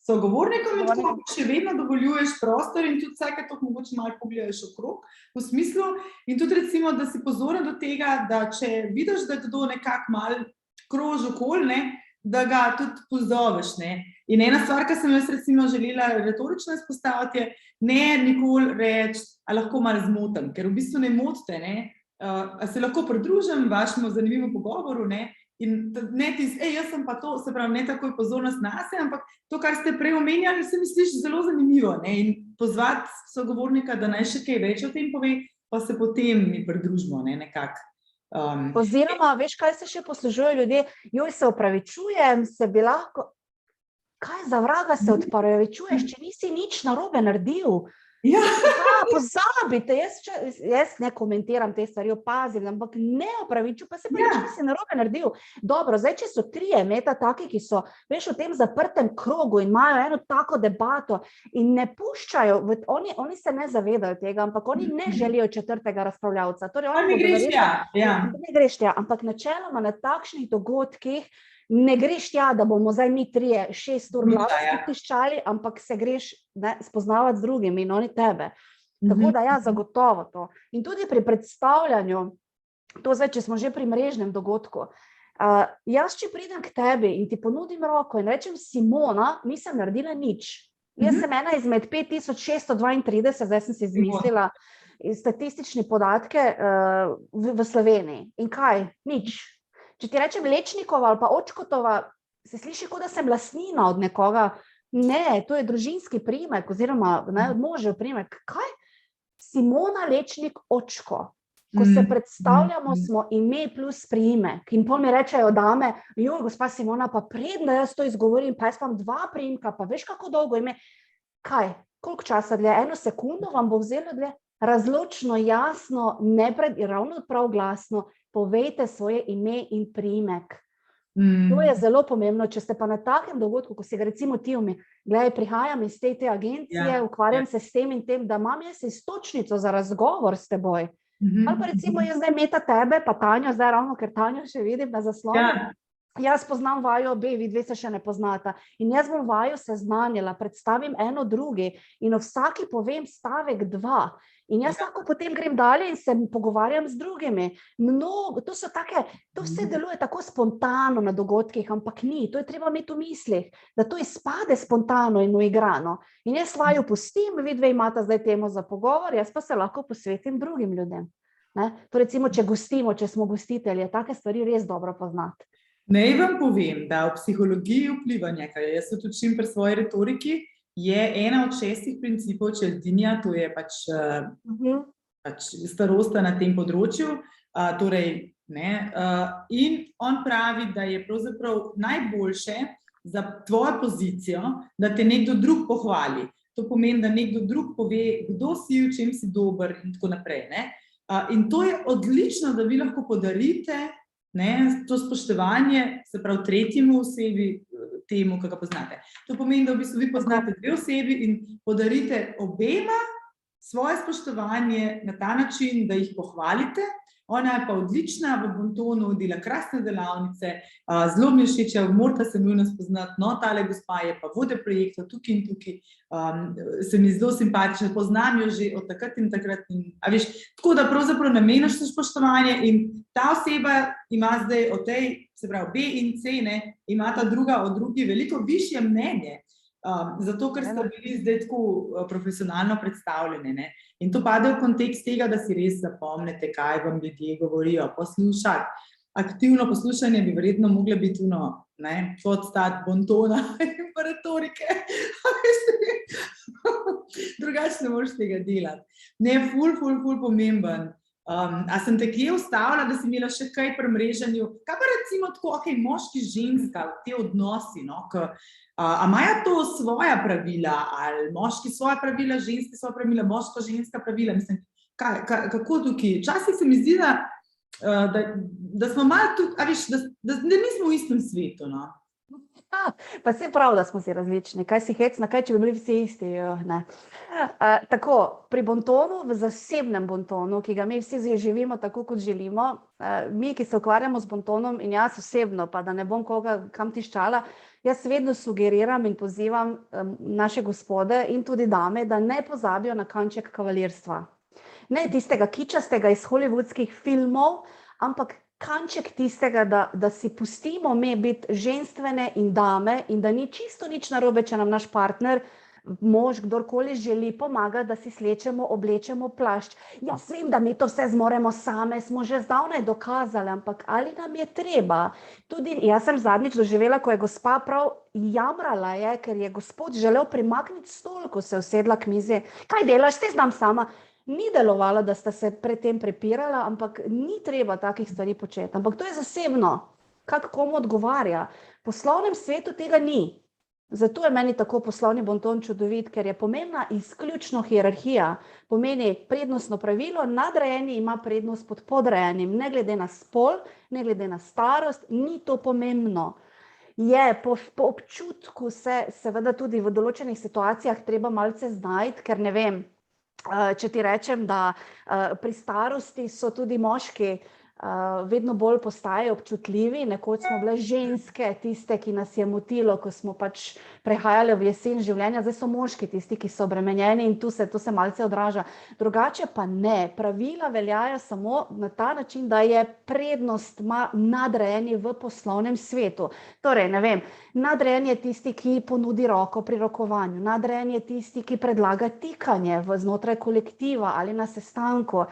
sogovornikom in tako še vedno dovoljuješ prostor in tudi vsake to mogoče malo pogledaš okrog v smislu in tudi recimo, da si pozoren do tega, da če vidiš, da je kdo nekako malo krož okoli, ne, da ga tudi pozoveš, ne. In ena stvar, ki sem jaz recimo želela retorično izpostaviti, je ne nikoli reči, a lahko malo zmotim, ker v bistvu ne motite, ne, a se lahko pridružim vašemu zanimivemu pogovoru, ne, in ne jaz sem pa to, se pravi, ne takoj pozornost nase, ampak to, kar ste prej omenjali, se mi sliši zelo zanimivo, ne, in pozvati sogovornika, da naj še kaj več o tem pove, pa se potem mi pridružimo, ne, nekako. Oziroma, veš, kaj se še poslužujejo ljudje? Joj, se opravičujem, se bi lahko... Kaj za vraga se opravičuješ, če nisi nič narobe naredil? Ja. Pozabite, jaz ne komentiram te stvari, opazim, ampak ne opravičujem, pa se pa nič nisi narobe naredil. Dobro, zdaj, če so 3 Meta taki, ki so, veš, v tem zaprtem krogu in imajo eno tako debato in ne puščajo, oni se ne zavedajo tega, ampak oni ne želijo 4. razpravljavca. Torej, ne greš tja, ne greš tja, ampak načeloma na takšnih dogodkih ne greš tja, da bomo zdaj mi 6 ur glavo tiščali, ampak se greš spoznavati z drugimi in oni tebe. Tako da zagotovo to. In tudi pri predstavljanju, to zdaj, če smo že pri mrežnem dogodku, jaz, če pridem k tebi in ti ponudim roko in rečem, Simona, nisem naredila nič. Jaz sem ena izmed 5632, zdaj sem si izmislila statistične podatke v Sloveniji. In kaj? Nič. Če ti rečem Lečnikova ali pa Očkotova, se sliši, kot da sem lastnina od nekoga. Ne, to je družinski priimek oziroma možev priimek. Kaj? Simona Lečnik Očko. Ko se predstavljamo, smo ime plus priimek. In pol mi rečejo dame, gospa Simona, pa predno jaz to izgovorim, pa jaz imam 2 priimka, pa veš, kako dolgo ime. Kaj? Koliko časa dlje? 1 sekundo vam bo vzelo dlje? Razločno, jasno, ravno prav glasno, povejte svoje ime in priimek. To je zelo pomembno, če ste pa na takem dogodku, ko si ga recimo ti gledaj, prihajam iz te agencije, ukvarjam se s tem in tem, da imam jaz iztočnico za razgovor s teboj. Ali pa recimo jaz zdaj Meta tebe, pa Tanjo, zdaj ravno, ker Tanjo še vidim na zaslonu. Jaz poznam vaju obe, vi dve se še ne poznata. In jaz bom vaju seznanjala, predstavim eno drugi in o vsaki povem stavek 2. In jaz lahko potem grem dalje in se pogovarjam z drugimi. To vse deluje tako spontano na dogodkih, ampak ni. To je treba imeti v mislih, da to izpade spontano in uigrano. In jaz vaju pustim, vi dve imata zdaj temo za pogovor, jaz pa se lahko posvetim drugim ljudem. To recimo, če gostimo, če smo gostitelji, take stvari res dobro poznati. Naj vam povem, da v psihologiji vplivanja, kar jaz se učim pri svoji retoriki, je ena od 6 principov Cialdinija, to je pač starosta na tem področju, in on pravi, da je pravzaprav najboljše za tvojo pozicijo, da te nekdo drug pohvali. To pomeni, da nekdo drug pove, kdo si, v čem si dober in tako naprej. In to je odlično, da vi lahko podarite to spoštovanje, se pravi tretjemu osebi, temu, ki ga poznate. To pomeni, da v bistvu vi poznate 2 osebi in podarite obema svoje spoštovanje na ta način, da jih pohvalite. Ona je pa odlična v bontonu, dela krasne delavnice, zelo mi všeč, morate se nujno spoznati, tale gospa je pa vodja projekta tukaj in tukaj, se mi zelo simpatična, poznam jo že od takrat in takrat. Tako da pravzaprav nameniš spoštovanje in ta oseba ima zdaj o tej, se pravi B in C, ima ta druga o drugi veliko višje mnenje. Zato, ker ste bili zdaj tako profesionalno predstavljeni. In to pade v kontekst tega, da si res zapomnite, kaj vam ljudje govorijo, poslušati. Aktivno poslušanje bi verjetno mogla biti podstat bontona in retorike. Drugače ne moreš tega delati. Ful pomemben. A sem te kje ustavila, da si imela še kaj pri mreženju? Kaj pa recimo tako, moški, ženska, te odnosi, a imajo to svoja pravila, ali moški svoja pravila, ženski svoja pravila, moško-ženska pravila? Mislim, kako tukaj? Včasih se mi zdi, da smo malo tudi, da nismo v istem svetu. Pa se prav, da smo si različni. Kaj si hecna, kaj če bi bili vsi isti? Tako, pri bontonu, v zasebnem bontonu, ki ga mi vsi živimo tako, kot želimo, mi, ki se ukvarjamo z bontonom in jaz osebno, pa da ne bom koga kam tiščala, jaz vedno sugeriram in pozivam naše gospode in tudi dame, da ne pozabijo na kanček kavalirstva. Ne tistega kičastega iz hollywoodskih filmov, ampak kanček tistega, da si pustimo biti ženstvene in dame in da ni čisto nič narobe, če nam naš partner, mož, kdorkoli želi pomagati, da si slečemo, oblečemo plašč. Jaz vem, da mi to vse zmoremo same, smo že zdavnaj dokazali, ampak ali nam je treba? Tudi jaz sem zadnjič doživela, ko je gospa prav jamrala, ker je gospod želel primakniti stol, ko se je usedla k mizi. Kaj delaš, te znam sama? Ni delovalo, da sta se predtem prepirala, ampak ni treba takih stvari početi. Ampak to je zasebno, kak komu odgovarja. V poslovnem svetu tega ni. Zato je meni tako poslovni bonton čudovit, ker je pomembna izključno hierarhija. Pomeni prednostno pravilo, nadrejeni ima prednost pod podrejenim. Ne glede na spol, ne glede na starost, ni to pomembno. Je po občutku se seveda tudi v določenih situacijah treba malce znajti, ker ne vem, če ti rečem, da pri starosti so tudi moški vedno bolj postajajo občutljivi. Nekoč smo bile ženske tiste, ki nas je motilo, ko smo pač prehajali v jesen življenja, zdaj so moški tisti, ki so obremenjeni in to se malce odraža. Drugače pa ne, pravila veljajo samo na ta način, da je prednost nadrejeni v poslovnem svetu. Torej, ne vem, nadrejen je tisti, ki ponudi roko pri rokovanju, nadrejen je tisti, ki predlaga tikanje znotraj kolektiva ali na sestanku.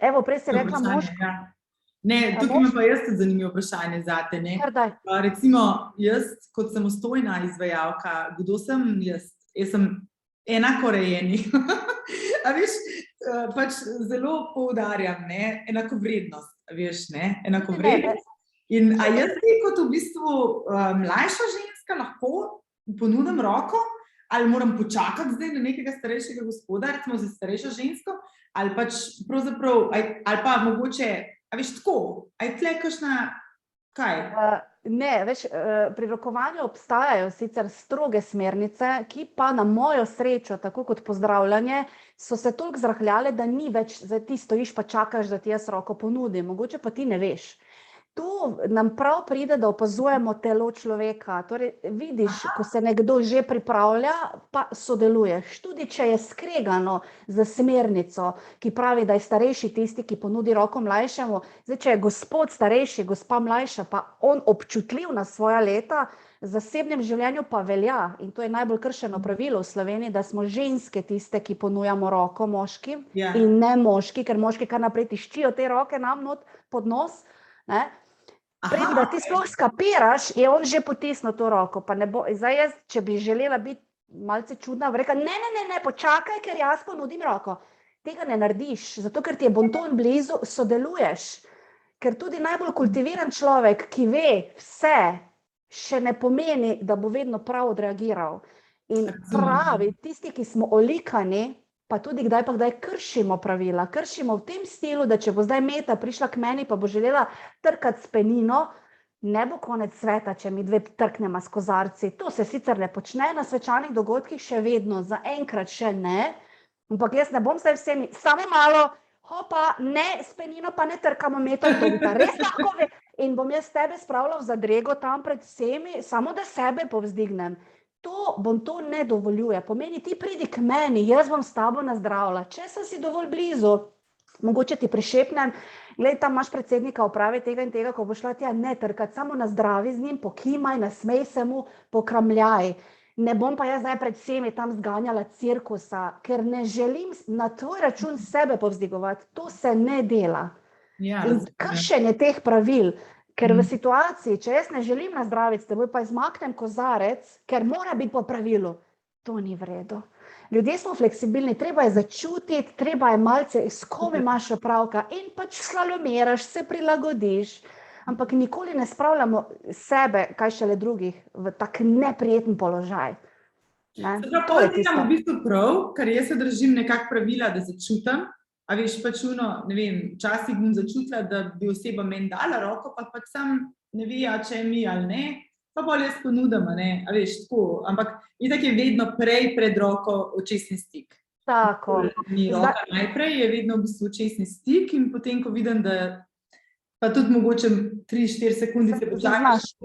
Evo, prej si rekla moško. Ne, tukaj imam pa jaz tudi zanimivo vprašanje zate. Recimo, jaz kot samostojna izvajalka, kdo sem jaz? Jaz sem enakorejeni. A veš, pač zelo poudarjam, enakovrednost, veš, enakovrednost. In a jaz kot v bistvu mlajša ženska lahko ponudim roko, ali moram počakati zdaj na nekega starejšega gospoda, recimo za starejšo žensko, ali pač pravzaprav, ali pa mogoče, a veš tako, a je tle kakšna, kaj? Ne, veš, pri rokovanju obstajajo sicer stroge smernice, ki pa na mojo srečo, tako kot pozdravljanje, so se toliko zrahljale, da ni več, zdaj ti stojiš pa čakaš, da ti jaz roko ponudim, mogoče pa ti ne veš. Tu nam prav pride, da opazujemo telo človeka. Torej, vidiš, ko se nekdo že pripravlja, pa sodeluješ. Tudi, če je skregano za smernico, ki pravi, da je starejši tisti, ki ponudi roko mlajšemu. Zdaj, če je gospod starejši, gospa mlajša, pa on občutljiv na svoja leta, v zasebnem življenju pa velja. In to je najbolj kršeno pravilo v Sloveniji, da smo ženske tiste, ki ponujamo roko moškim in ne moški, ker moški kar naprej tiščijo te roke nam not pod nos, ne? Preden da ti sploh skapiraš, je on že potisnil to roko. Pa ne bo, zdaj jaz, če bi želela biti malce čudna, bi rekla, ne, počakaj, ker jaz ponudim roko. Tega ne narediš, zato ker ti je bonton blizu, sodeluješ. Ker tudi najbolj kultiviran človek, ki ve vse, še ne pomeni, da bo vedno prav odreagiral. In pravi, tisti, ki smo olikani, pa tudi kdaj kršimo pravila. Kršimo v tem stilu, da če bo zdaj Meta prišla k meni, pa bo želela trkati s penino, ne bo konec sveta, če mi dve trknema s kozarci. To se sicer ne počne na svečanih dogodkih, še vedno, zaenkrat še ne. Ampak jaz ne bom zdaj vsemi, samo malo, hopa, ne, s penino pa ne trkamo Meta, to bi pa res lahko ve. In bom jaz tebe spravila v zadrego tam pred vsemi, samo da sebe povzdignem. To ne dovoljuje. Pomeni, ti pridi k meni, jaz bom s tabo nazdravila. Če sem si dovolj blizu, mogoče ti prišepnem, glej, tam imaš predsednika uprave tega in tega, ko bo šla tja, ne trkati, samo nazdravi z njim, pokimaj, nasmej se mu, pokramljaj. Ne bom pa jaz zdaj pred vsemi tam zganjala cirkusa, ker ne želim na tvoj račun sebe povzdigovati. To se ne dela. In kršenje teh pravil, ker v situaciji, če jaz ne želim nazdraviti s teboj, pa izmaknem kozarec, ker mora biti po pravilu, to ni v redu. Ljudje smo fleksibilni, treba je začutiti, treba je malce, s kom imaš opravka in pač slalomiraš, se prilagodiš, ampak nikoli ne spravljamo sebe, kaj šele drugih, v tak neprijeten položaj. To je tisto. V bistvu prav, ker jaz se držim nekak pravila, da začutam. A veš, pač ne vem, včasih bom začutila, da bi oseba meni dala roko, pa pač sam ne ve, če je mi ali ne, pa bolj jaz ponudim, a veš, tako. Ampak itak je vedno prej pred roko očesni stik. Tako. Ni roka najprej, je vedno v bistvu očesni stik in potem, ko vidim, da pa tudi mogoče 3-4 sekundice počakaš,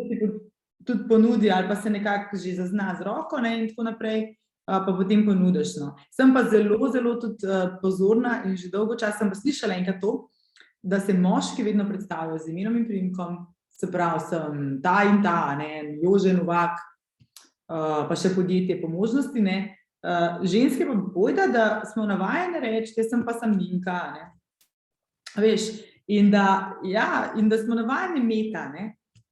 tudi ponudi ali pa se nekako že zazna z roko, in tako naprej. Pa potem ponudiš. Sem pa zelo, zelo tudi pozorna in že dolgo časa sem pa slišala enkrat to, da se moški vedno predstavljajo z imenom in priimkom, se pravi, sem ta in ta, Jože Novak, pa še podjetje po možnosti, ženske pa bojda, da smo navajene reči, jaz sem pa Minka, veš, in da smo navajeni Meta,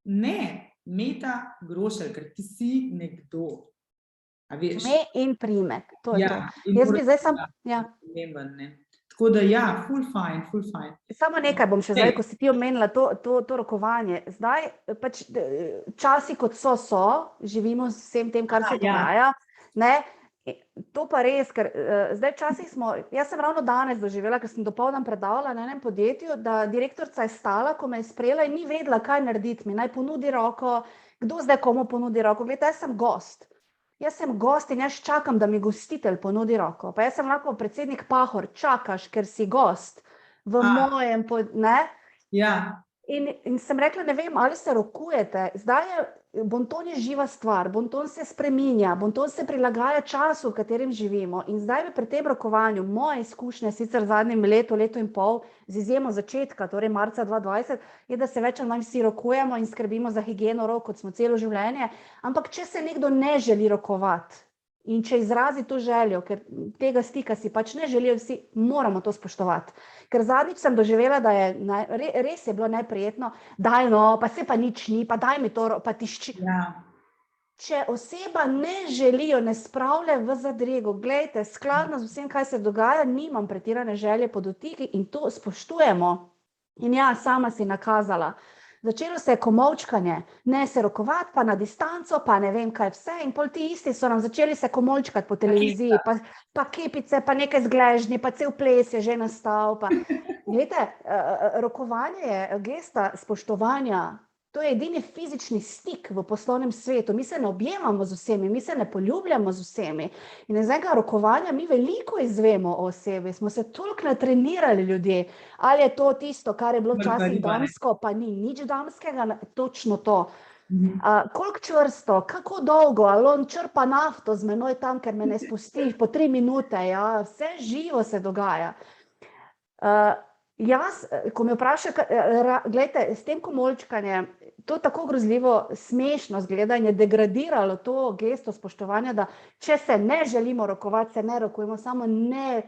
ne, Meta Grošelj, ker ti si nekdo. Ime in priimek, to je to. Jaz bi zdaj Tako da ful fajn. Samo nekaj bom še zdaj, ko si ti omenila to rokovanje. Zdaj, pač časi kot so, živimo s vsem tem, kar se dogaja. To pa res, ker zdaj včasih jaz sem ravno danes doživela, ker sem dopoldan predavala na enem podjetju, da direktorica je stala, ko me je sprejela in ni vedela, kaj narediti mi. Naj ponudi roko, kdo zdaj komu ponudi roko. Glejte, jaz sem gost. Jaz sem gost in jaz čakam, da mi gostitelj ponudi roko. Pa jaz sem lahko predsednik Pahor, čakaš, ker si gost v mojem, Ja. In sem rekla, ne vem, ali se rokujete. Zdaj bonton je živa stvar, bonton se spreminja, bonton se prilagaja času, v katerem živimo. In zdaj pri tem rokovanju, moje izkušnje, sicer zadnjem letu in pol, z izjemo začetka, torej marca 2020, je, da se več ali manj vsi rokujemo in skrbimo za higieno rok, kot smo celo življenje. Ampak če se nekdo ne želi rokovati, in če izrazi to željo, ker tega stika si pač ne želijo vsi, moramo to spoštovati. Ker zadnjič sem doživela, da je res je bilo neprijetno, daj no, pa se pa nič ni, pa daj mi to, pa tišči. Ja. Če oseba ne želijo, ne spravlja v zadrego, glejte, skladno z vsem, kaj se dogaja, nimam pretirane želje po dotiki in to spoštujemo. In ja, sama si nakazala. Začelo se je komolčkanje, ne se rokovati, pa na distanco, pa ne vem kaj vse. In pol ti isti so nam začeli se komolčkati po televiziji, pa kepice, pa nekaj zgležnji, pa cel ples je že nastal. Glejte, rokovanje je gesta spoštovanja. To je edini fizični stik v poslovnem svetu. Mi se ne objemamo z vsemi, mi se ne poljubljamo z vsemi. In iz enega rokovanja mi veliko izvemo o osebi. Smo se toliko natrenirali ljudje. Ali je to tisto, kar je bilo včasih damsko, pa ni nič damskega, točno to. Koliko čvrsto, kako dolgo, ali on črpa nafto z menoj tam, ker me ne spusti po 3 minute, ja, vse živo se dogaja. Jaz, ko me vprašajo, gledajte, s tem komolčkanjem, to tako grozljivo smešno zgleda in je degradiralo to gesto spoštovanja, da če se ne želimo rokovati, se ne rokujemo, samo ne,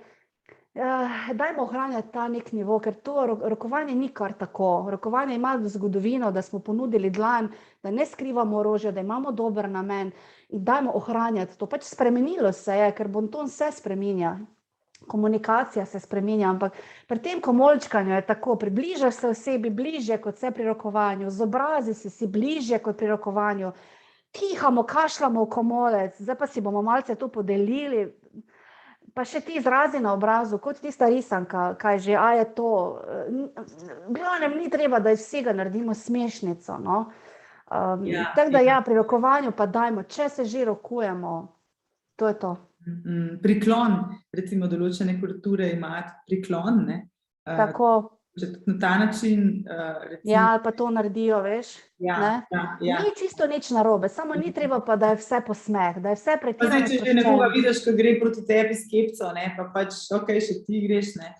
dajmo ohranjati ta nek nivo, ker to rokovanje ni kar tako. Rokovanje ima zgodovino, da smo ponudili dlan, da ne skrivamo orožja, da imamo dober namen in dajmo ohranjati to. Pač spremenilo se je, ker bonton se spreminja. Komunikacija se spreminja, ampak pri tem komolčkanju je tako, približaš se osebi bližje kot se pri rokovanju, z obrazi si bližje kot pri rokovanju, kihamo, kašljamo v komolec, zdaj pa si bomo malce to podelili, pa še ti izrazi na obrazu, kot tista risanka, kaj že, a je to, glavnem ni treba, da iz vsega naredimo smešnico, no. Tako da ja, pri rokovanju pa dajmo, če se že rokujemo, to je to. Priklon, recimo določene kulture imajo priklon, ne? Tako. Na ta način, recimo... Ja, pa to naredijo, veš, ne? Ni čisto nič narobe, samo ni treba pa, da je vse posmeh, da je vse pretirano sproščeno. Pa zdaj, če že nekoga vidiš, ko gre proti tebi s kepco, ne, pa pač, okej, še ti greš, ne,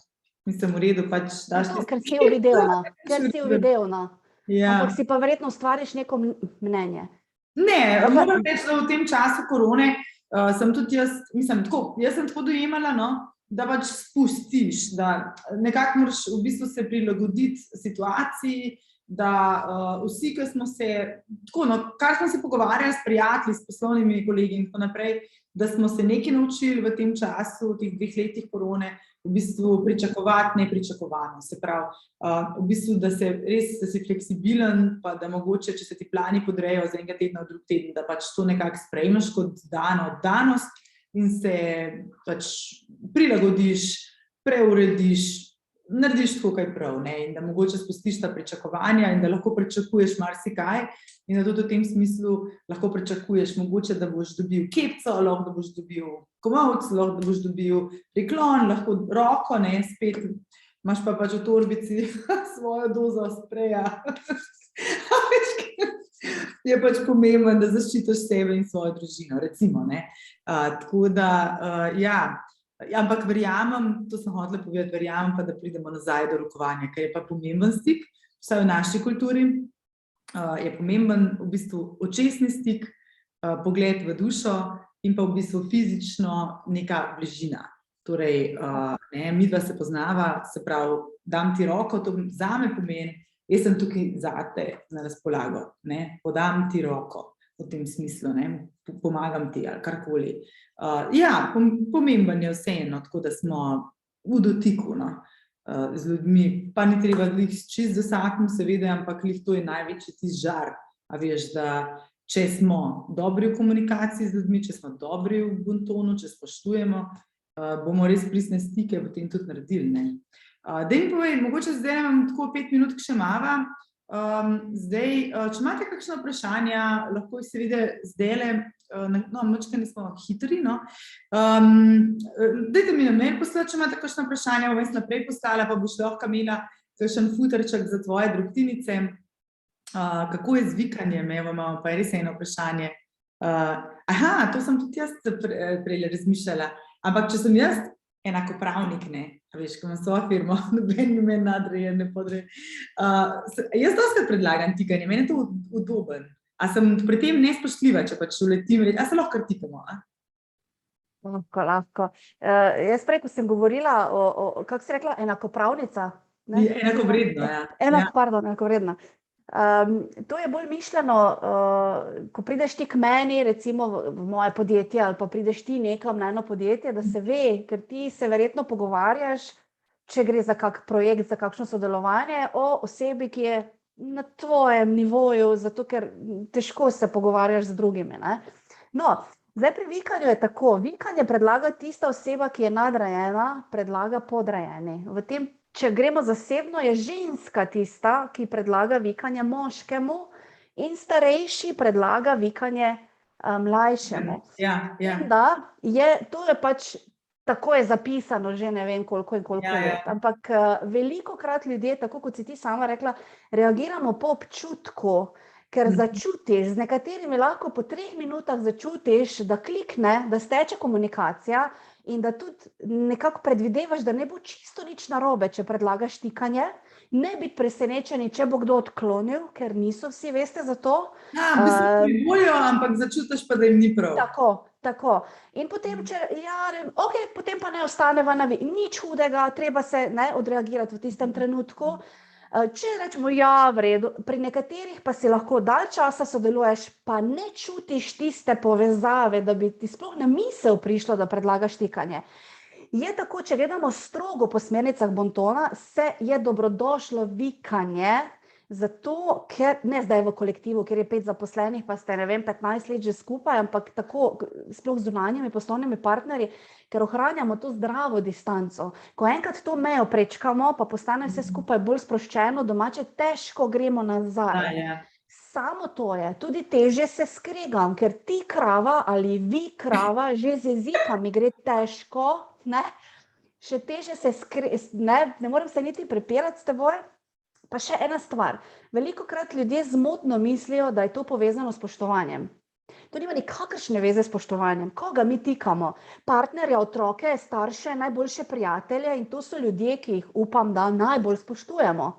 mislim, v redu, pač daš... No, ker si uvidevna, ampak si pa verjetno ustvariš neko mnenje. Ne, moram reči, da v tem času korone sem tudi jaz, mislim, tako, jaz sem tako dojemala, no, da pač spustiš, da nekako moraš v bistvu se prilagoditi situaciji, da vsi, ki smo se, tako, no, kar smo se pogovarjali s prijatelji, s poslovnimi kolegi in tako naprej, da smo se nekaj naučili v tem času, v teh 2 letih korone, v bistvu pričakovati nepričakovano. Se pravi, v bistvu, da si fleksibilen, pa da mogoče, če se ti plani podrejo z enega tedna v drug teden, da pač to nekako sprejmeš kot dano oddanost in se pač prilagodiš, preurediš, narediš tako, kaj prav, ne, in da mogoče spustiš ta pričakovanja in da lahko pričakuješ marsikaj in da tudi v tem smislu lahko pričakuješ mogoče, da boš dobil kepco, lahko da boš dobil komolc, lahko da boš dobil priklon, lahko roko, ne, spet imaš pa pač v torbici svojo dozo spreja. Je pač pomembno, da zaščitiš sebe in svojo družino, recimo, ne. Tako da, ja, ampak verjamem, to sem hotela povedati, verjamem pa, da pridemo nazaj do rokovanja, ker je pa pomemben stik, vsaj v naši kulturi, je pomemben v bistvu očesni stik, pogled v dušo in pa v bistvu fizično neka bližina. Torej, midva se poznava, se pravi, dam ti roko, to zame pomeni, jaz sem tukaj zate na razpolago, ne, podam ti roko v tem smislu, ne, pomagam ti ali karkoli. Ja, pomemben je vseeno, tako da smo v dotiku, no, z ljudmi, pa ni treba čist z vsakim, seveda, ampak to je največji tisti žar, a veš, da če smo dobri v komunikaciji z ljudmi, če smo dobri v bontonu, če spoštujemo, bomo res pristne stike potem tudi naredili, ne. Daj mi povej, mogoče zdaj imam tako 5 minut še mava, zdaj, če imate kakšno vprašanja, lahko jih seveda zdajle, no, mačkani smo hitri, no, dajte mi na mail poslati, če imate kakšno vprašanje, bom jaz naprej poslala, pa boš lahko imela kakšen futerček za tvoje drobtinice. Kako je z vikanjem? Evo, imamo pa res eno vprašanje. To sem tudi jaz prej razmišljala. Ampak če sem jaz enakopravnik, ne, veš, ko imam svojo firmo, noben mi nadrejen, ne podrejen. Jaz dosti predlagam tikanje, meni je to udoben. A sem pri tem nespoštljiva, če pač uletim, a se lahko kar tikamo, a? Lahko. Jaz prej, ko sem govorila kako si rekla, enakopravnica? Enakovredno, ja. Enakovredna. To je bolj mišljeno, ko prideš ti k meni, recimo v moje podjetje, ali pa prideš ti nekam na eno podjetje, da se ve, ker ti se verjetno pogovarjaš, če gre za kak projekt, za kakšno sodelovanje, o osebi, ki je na tvojem nivoju, zato ker težko se pogovarjaš z drugimi, ne. No, zdaj pri vikanju je tako, vikanje predlaga tista oseba, ki je nadrejena, predlaga podrejeni. V tem, če gremo zasebno, je ženska tista, ki predlaga vikanje moškemu in starejši predlaga vikanje mlajšemu. Ja. To je pač, tako je zapisano že ne vem koliko in koliko let, ampak velikokrat ljudje, tako kot si ti sama rekla, reagiramo po občutku, ker začutiš, z nekaterimi lahko po 3 minutah začutiš, da klikne, da steče komunikacija in da tudi nekako predvidevaš, da ne bo čisto nič narobe, če predlagaš tikanje, ne biti presenečeni, če bo kdo odklonil, ker niso vsi, veste za to. V bistvu privoljo, ampak začutiš pa, da jim ni prav. Tako. In potem, potem pa ne ostaneva na nič hudega, treba se odreagirati v tistem trenutku. Če rečemo, v redu, pri nekaterih pa si lahko dalj časa sodeluješ, pa ne čutiš tiste povezave, da bi ti sploh na misel prišlo, da predlagaš tikanje. Je tako, če gledamo strogo po smernicah Bontona, je dobrodošlo vikanje, zato, ker, ne zdaj v kolektivu, ker je 5 zaposlenih, pa ste, 15 let že skupaj, ampak tako, sploh z zunanjimi poslovnimi partnerji, ker ohranjamo to zdravo distanco. Ko enkrat to mejo prečkamo, pa postane vse skupaj bolj sproščeno, domače težko gremo nazaj. Samo to je, tudi težje se skregam, ker ti krava ali vi krava, že z jezikami gre težko, še težje se ne morem se niti prepirati s teboj. Pa še ena stvar, velikokrat ljudje zmotno mislijo, da je to povezano s spoštovanjem. To nima nikakršne veze s spoštovanjem. Koga mi tikamo? Partnerja, otroke, starše, najboljše prijatelje in to so ljudje, ki jih upam, da najbolj spoštujemo.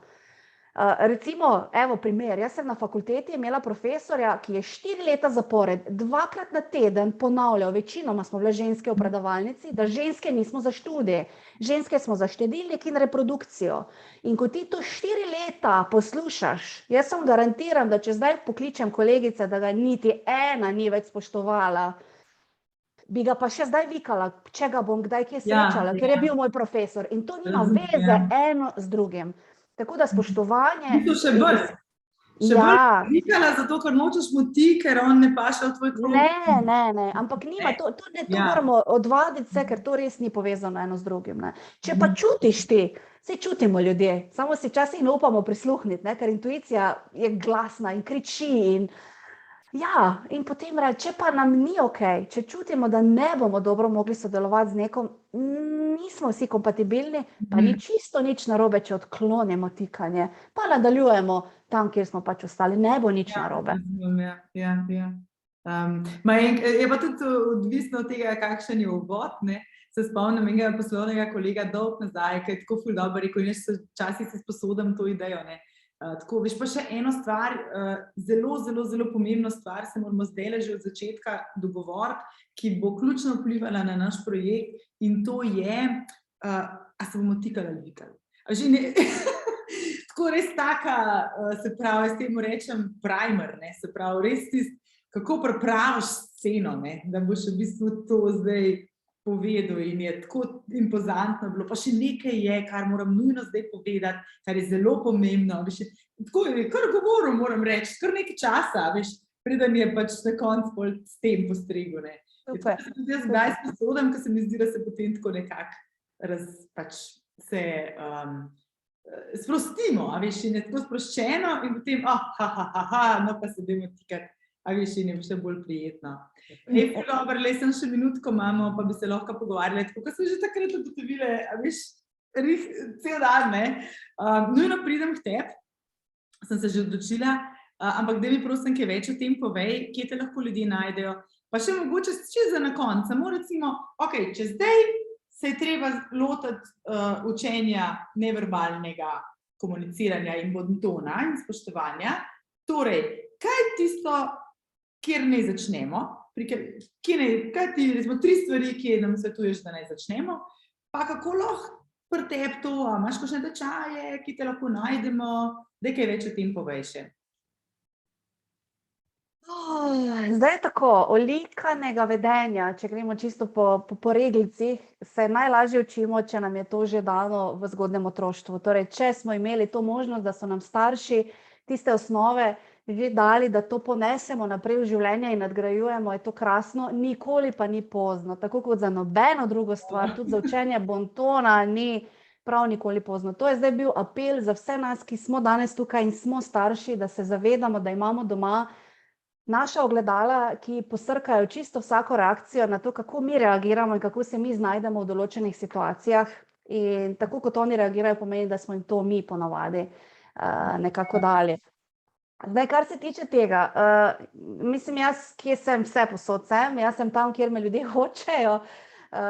Recimo, evo primer, jaz sem na fakulteti imela profesorja, ki je 4 leta zapored, 2-krat na teden ponavljal, večinoma smo bile ženske v predavalnici, da ženske nismo za študij, ženske smo za štedilnik in reprodukcijo. In ko ti to 4 leta poslušaš, jaz vam garantiram, da če zdaj pokličem kolegice, da ga niti ena ni več spoštovala, bi ga pa še zdaj vikala, če ga bom kdaj kje srečala, ker je bil moj profesor. In to nima veze eno z drugim. Tako da spoštovanje... To še bolj vikala, zato ker nočeš mu ti, ker on ne paše v tvoj krog. Ne, ampak nima, to moramo odvaditi se, ker to res ni povezano eno z drugim. Če pa čutiš ti, saj čutimo ljudje, samo si včasih ne upamo prisluhniti, ker intuicija je glasna in kriči in potem reči, če pa nam ni okej, če čutimo, da ne bomo dobro mogli sodelovati z nekom, nismo vsi kompatibilni, pa ni čisto nič narobe, če odklonimo tikanje, pa nadaljujemo tam, kjer smo pač ostali, ne bo nič narobe. Je pa tudi odvisno od tega, kakšen je uvod, se spomnim enega poslovnega kolega dolg nazaj, ki je tako ful dobro rekel, in jaz včasih se sposodim to idejo, Tako, veš pa še eno stvar, zelo pomembno stvar, se moramo zdaj že od začetka dogovoriti, ki bo ključno vplivala na naš projekt in to je, a se bomo tikali ali vikali. Tako res taka, se pravi, jaz temu rečem primer, se pravi, res tist, kako pripraviš sceno, da boš v bistvu to zdaj povedal in je tako impozantno bilo, pa še nekaj je, kar moram nujno zdaj povedati, kar je zelo pomembno, tako je, kar govoril moram reči, kar nekaj časa, preden je pač na koncu s tem postregel, Jaz zdaj sposodim, ker se mi zdi, da se potem tako nekako se sprostimo, in je tako sproščeno in potem, no pa se dajmo tikati, in je še bolj prijetno. Dobro, le sem še minutko imamo, pa bi se lahko pogovarjali, tako kot smo že takrat ugotovili, cel dan, ne. Nujno pridem k tebi, sem se že odločila, ampak da mi prosim, kaj več o tem povej, kje te lahko ljudje najdejo. Pa še mogoče čisto na koncu, samo recimo, če zdaj se je treba lotiti učenja neverbalnega komuniciranja in bontona in spoštovanja, torej, kaj je tisto, kjer ne začnemo, kaj ti, recimo, 3 stvari, ki nam svetuješ, da ne začnemo, pa kako lahko pri tebi to, a imaš kakšne tečaje, ki te lahko najdemo, da kaj več o tem povej še. Zdaj tako, olikanega vedenja, če gremo čisto po reglicih, se najlažje učimo, če nam je to že dano v zgodnjem otroštvu. Torej, če smo imeli to možnost, da so nam starši tiste osnove že dali, da to ponesemo naprej v življenje in nadgrajujemo, je to krasno, nikoli pa ni pozno. Tako kot za nobeno drugo stvar, tudi za učenje bontona ni prav nikoli pozno. To je zdaj bil apel za vse nas, ki smo danes tukaj in smo starši, da se zavedamo, da imamo doma naša ogledala, ki posrkajo čisto vsako reakcijo na to, kako mi reagiramo in kako se mi znajdemo v določenih situacijah. In tako kot oni reagirajo, pomeni, da smo jim to mi ponavadi nekako dali. Zdaj, kar se tiče tega, mislim, jaz, kje sem, vse posod sem, jaz sem tam, kjer me ljudje hočejo,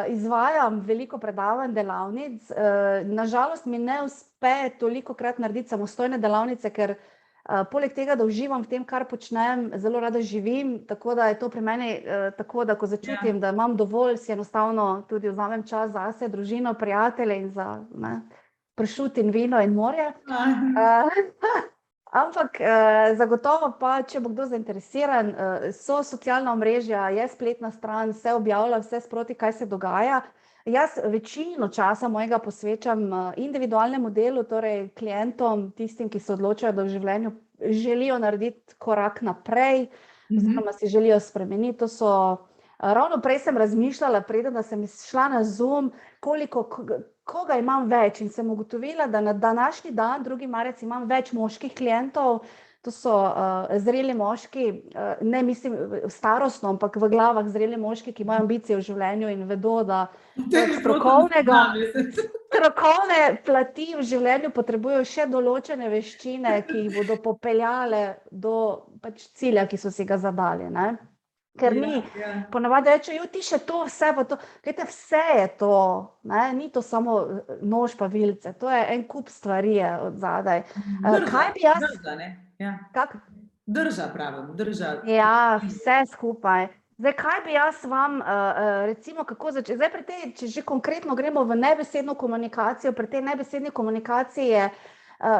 izvajam veliko predavanj, delavnic, nažalost mi ne uspe tolikokrat narediti samostojne delavnice, ker poleg tega, da uživam v tem, kar počnem, zelo rada živim, tako da je to pri meni tako, da ko začutim, da imam dovolj, si enostavno tudi vzamem čas zase, družino, prijatelje in za pršut in vino in morje. Ampak zagotovo pa, če bo kdo zainteresiran, so socialna omrežja, je spletna stran, se objavlja vse sproti, kaj se dogaja. Jaz večino časa mojega posvečam individualnemu delu, torej klientom, tistim, ki se odločajo, da v življenju želijo narediti korak naprej, oziroma si želijo spremeniti. To so, ravno prej sem razmišljala, preden sem šla na Zoom, koga imam več in sem ugotovila, da na današnji dan, 2. marec, imam več moških klientov. To so zreli moški, ne mislim starostno, ampak v glavah zreli moški, ki imajo ambicije v življenju in vedo, da strokovne plati v življenju potrebujejo še določene veščine, ki jih bodo popeljale do cilja, ki so si ga zadali, ne? Ker mi ponavadi rečejo, ti še to, vse pa to. Glejte, vse je to, ne? Ni to samo nož pa vilice, to je en kup stvari od zadaj. Drža, ne? Kak? Drža, pravim, drža. Ja, vse skupaj. Zdaj, kaj bi jaz vam, recimo, kako začeti? Zdaj, pri tej, če že konkretno gremo v nebesedno komunikacijo, pri tej nebesedni komunikaciji je,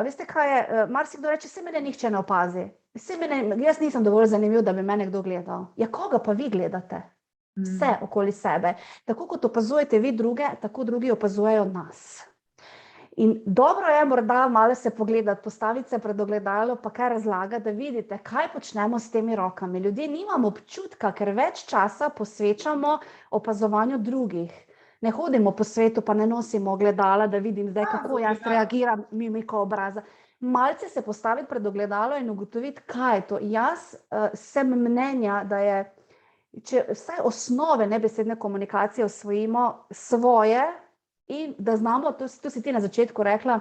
veste kaj je, marsikdo reče, se mene nihče ne opazi. Jaz nisem dovolj zanimiv, da bi mene kdo gledal. Ja, koga pa vi gledate? Vse okoli sebe. Tako kot opazujete vi druge, tako drugi opazujejo nas. In dobro je morda malo se pogledati, postaviti se pred ogledalo, pa kaj razlagati, da vidite, kaj počnemo s temi rokami. Ljudje nimamo občutka, ker več časa posvečamo opazovanju drugih. Ne hodimo po svetu, pa ne nosimo ogledala, da vidim zdaj, kako jaz reagiram, mimiko obraza. Malce se postaviti pred ogledalo in ugotoviti, kaj je to. Jaz sem mnenja, da je, če vsaj osnove nebesedne komunikacije osvojimo svoje in da znamo, to si ti na začetku rekla,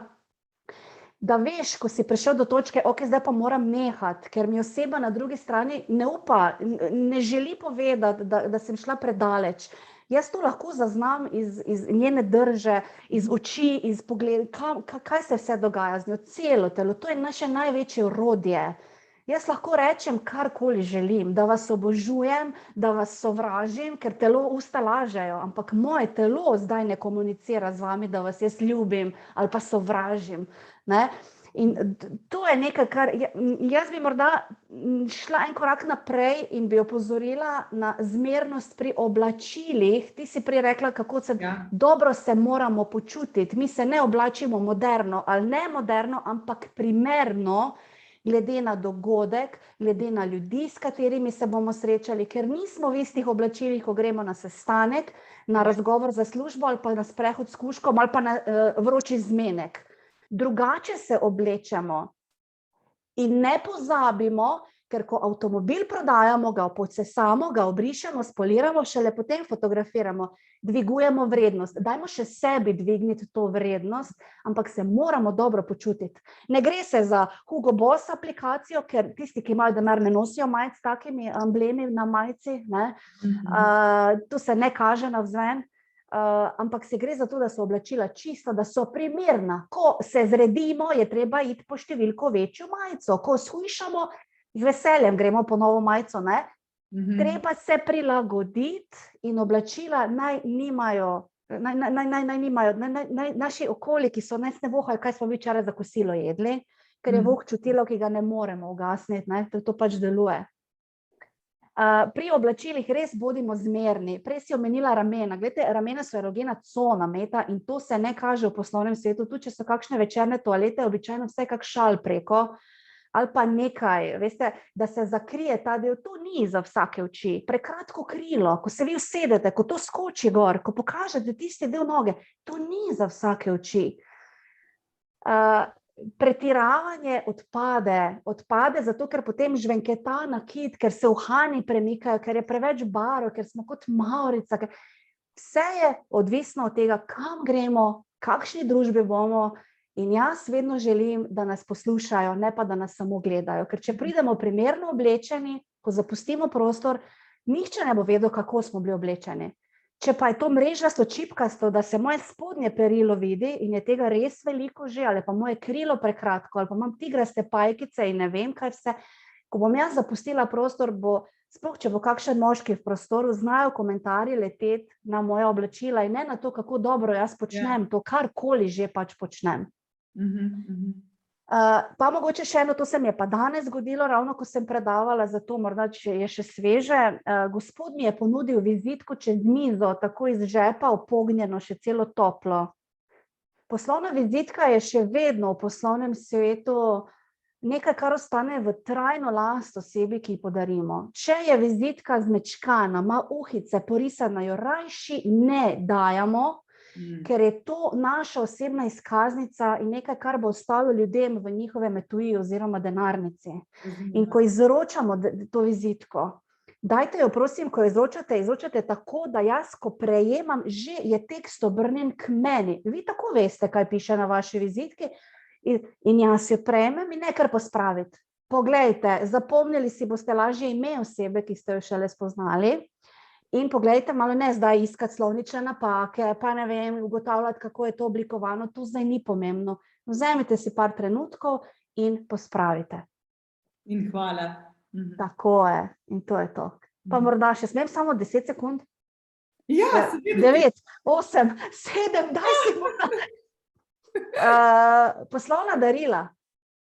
da veš, ko si prišel do točke, zdaj pa moram nehati, ker mi oseba na drugi strani ne upa, ne želi povedati, da sem šla predaleč. Jaz to lahko zaznam iz njene drže, iz oči, iz pogleda, kaj se vse dogaja z njo, celo telo. To je naše največje orodje. Jaz lahko rečem, karkoli želim, da vas obožujem, da vas sovražim, ker telo, usta lažejo, ampak moje telo zdaj ne komunicira z vami, da vas jaz ljubim ali pa sovražim, ne? In to je nekaj, kar jaz bi morda šla en korak naprej in bi opozorila na zmernost pri oblačilih. Ti si prej rekla, kako dobro se moramo počutiti. Mi se ne oblačimo moderno ali ne moderno, ampak primerno, glede na dogodek, glede na ljudi, s katerimi se bomo srečali, ker nismo v istih oblačilih, ko gremo na sestanek, na razgovor za službo ali pa na sprehod s kužkom ali pa na vroči zmenek. Drugače se oblečemo in ne pozabimo, ker ko avtomobil prodajamo, ga pocesamo, ga obrišemo, spoliramo, šele potem fotografiramo, dvigujemo vrednost. Dajmo še sebi dvigniti to vrednost, ampak se moramo dobro počutiti. Ne gre se za Hugo Boss aplikacijo, ker tisti, ki imajo denar, ne nosijo majic s takimi emblemi na majici, ne? To se ne kaže navzven. Ampak se gre za to, da so oblačila čista, da so primerna. Ko se zredimo, je treba iti po številko večjo majico. Ko shujšamo, z veseljem gremo po novo majico, ne? Treba se prilagoditi in oblačila naj nimajo, naši okoli, ki so nas ne vohajo, kaj smo mi včeraj za kosilo jedli, ker je voh čutilo, ki ga ne moremo ugasniti, ne? To pač deluje. Pri oblačilih res bodimo zmerni. Prej si omenila ramena. Glejte, ramena so erogena cona meta in to se ne kaže v poslovnem svetu. Tudi, če so kakšne večerne toalete, običajno vse kak šal preko ali pa nekaj, veste, da se zakrije ta del. To ni za vsake oči. Prekratko krilo, ko se vi usedete, ko to skoči gor, ko pokažete tisti del noge, to ni za vsake oči. Pretiravanje odpade zato, ker potem žvenketa nakit, ker se uhani premikajo, ker je preveč barv, ker smo kot Maurica. Vse je odvisno od tega, kam gremo, kakšni družbi bomo in jaz vedno želim, da nas poslušajo, ne pa da nas samo gledajo. Ker če pridemo primerno oblečeni, ko zapustimo prostor, nihče ne bo vedel, kako smo bili oblečeni. Če pa je to mrežasto, čipkasto, da se moje spodnje perilo vidi in je tega res veliko že, ali pa moje krilo prekratko, ali pa imam tigraste pajkice in ne vem, kaj vse, ko bom jaz zapustila prostor, sploh če bo kakšen moški v prostoru, znajo komentarji leteti na moja oblačila in ne na to, kako dobro jaz počnem, to karkoli že pač počnem. Pa mogoče še eno, to se mi je pa danes zgodilo, ravno ko sem predavala, zato morda je še sveže. Gospod mi je ponudil vizitko čez mizo, tako iz žepa opognjeno, še celo toplo. Poslovna vizitka je še vedno v poslovnem svetu nekaj, kar ostane v trajno last osebi, ki ji podarimo. Če je vizitka zmečkana, ima uhice porisane, jo rajši ne dajamo, ker je to naša osebna izkaznica in nekaj, kar bo ostalo ljudem v njihovem etuiju oziroma denarnici. In ko izročamo to vizitko, dajte jo, prosim, ko jo izročate tako, da jaz, ko prejemam, že je tekst obrnjen k meni. Vi tako veste, kaj piše na vaši vizitki in jaz jo prejmem in ne kar pospraviti. Poglejte, zapomnili si boste lažje ime osebe, ki ste jo šele spoznali. In poglejte, malo ne zdaj iskati slovnične napake, pa ne vem, ugotavljati, kako je to oblikovano, to zdaj ni pomembno. Vzemite si par trenutkov in pospravite. In hvala. Tako je, in to je to. Pa morda še smem samo 10 sekund? Ja, seveda. 9, 8, 7, daj si morda. Poslovna darila.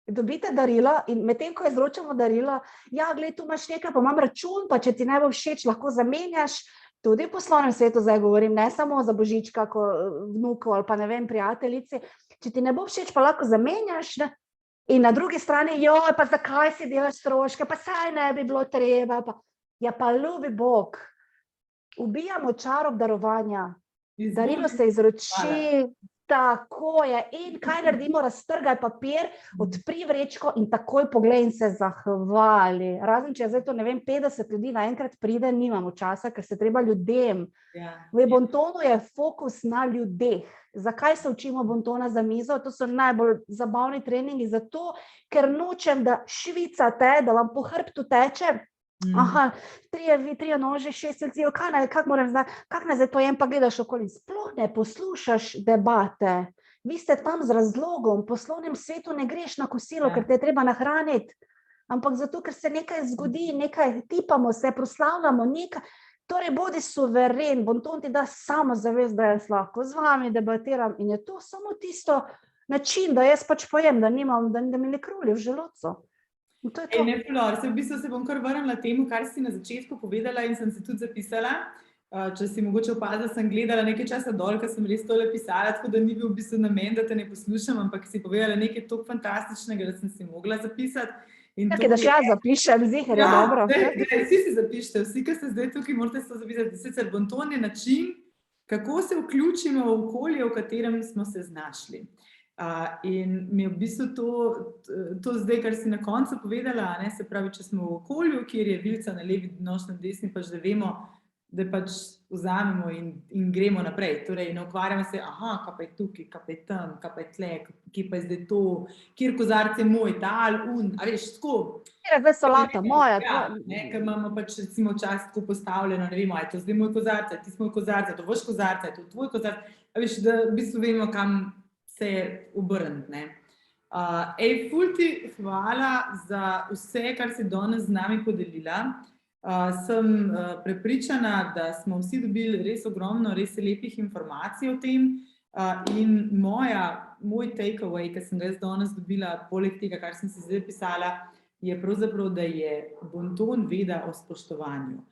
Dobite darilo in medtem, ko izročamo darilo, ja, glej, tu imaš nekaj, pa imam račun, pa če ti ne bo všeč, lahko zamenjaš. Tudi v poslovnem svetu zdaj govorim, ne samo za božička, vnuku ali pa ne vem, prijateljici. Če ti ne bo všeč, pa lahko zamenjaš. In na drugi strani, joj, pa zakaj si delaš stroške, pa saj ne bi bilo treba. Ja, pa ljubi Bog, ubijamo čar obdarovanja. Darilo se izroči. Tako je. In kaj naredimo? Raztrgaj papir, odpri vrečko in takoj poglej in se zahvali. Razen, če zdaj to, ne vem, 50 ljudi naenkrat pride, nimamo časa, ker se treba ljudem. V bontonu je fokus na ljudeh. Zakaj se učimo bontona za mizo? To so najbolj zabavni treningi, zato, ker nočem, da švicate, da vam po hrbtu teče. Aha, 3 nože, 6 celcijev, kak moram zdaj, kak naj zdaj pojem, pa gledaš okoli. Sploh ne poslušaš debate. Vi ste tam z razlogom, v poslovnem svetu ne greš na kosilo, ker te je treba nahraniti, ampak zato, ker se nekaj zgodi, nekaj tipamo se, proslavljamo nekaj. Torej, bodi suveren, bonton ti da samozavest, da jaz lahko z vami debatiram in je to samo tisto način, da jaz pač pojem, da mi ne kruli v želodcu. Ne, Flor, v bistvu se bom kar vrnila temu, kar si na začetku povedala in sem se tudi zapisala. Če si mogoče opazila, sem gledala nekaj časa dol, ker sem res tole pisala, tako da ni bil v bistvu namen, da te ne poslušam, ampak si povedala nekaj toliko fantastičnega, da sem si mogla zapisati. Nekaj, da še jaz zapišem, ziher je dobro. Vsi si zapišite, vsi, ki ste zdaj tukaj, morate se zapisati. Sicer bonton je način, kako se vključimo v okolje, v katerem smo se znašli. In mi je v bistvu to zdaj, kar si na koncu povedala, ne, se pravi, če smo v okolju, kjer je vilica na levi, nož na desni, pač da vemo, da pač vzamemo in gremo naprej. Torej, ne ukvarjamo se, kaj pa je tukaj, kaj pa je tam, kaj pa je tle, kje pa je zdaj to, kjer kozarc je moj, ta ali a veš, tako. Kjer je zdaj solata, moja. Ker imamo pač recimo čas tako postavljeno, ne vemo, je to zdaj moj kozarc, ti smo kozarc, je to vaš kozarc, je to tvoj kozarc, a veš, da v bistvu vemo, kam se obrniti, ne. Ful ti hvala za vse, kar si danes z nami podelila. Sem prepričana, da smo vsi dobili res ogromno, res lepih informacij o tem in moj takeaway, ki sem ga jaz danes dobila, poleg tega, kar sem si zdaj pisala, je pravzaprav, da je bonton veda o spoštovanju.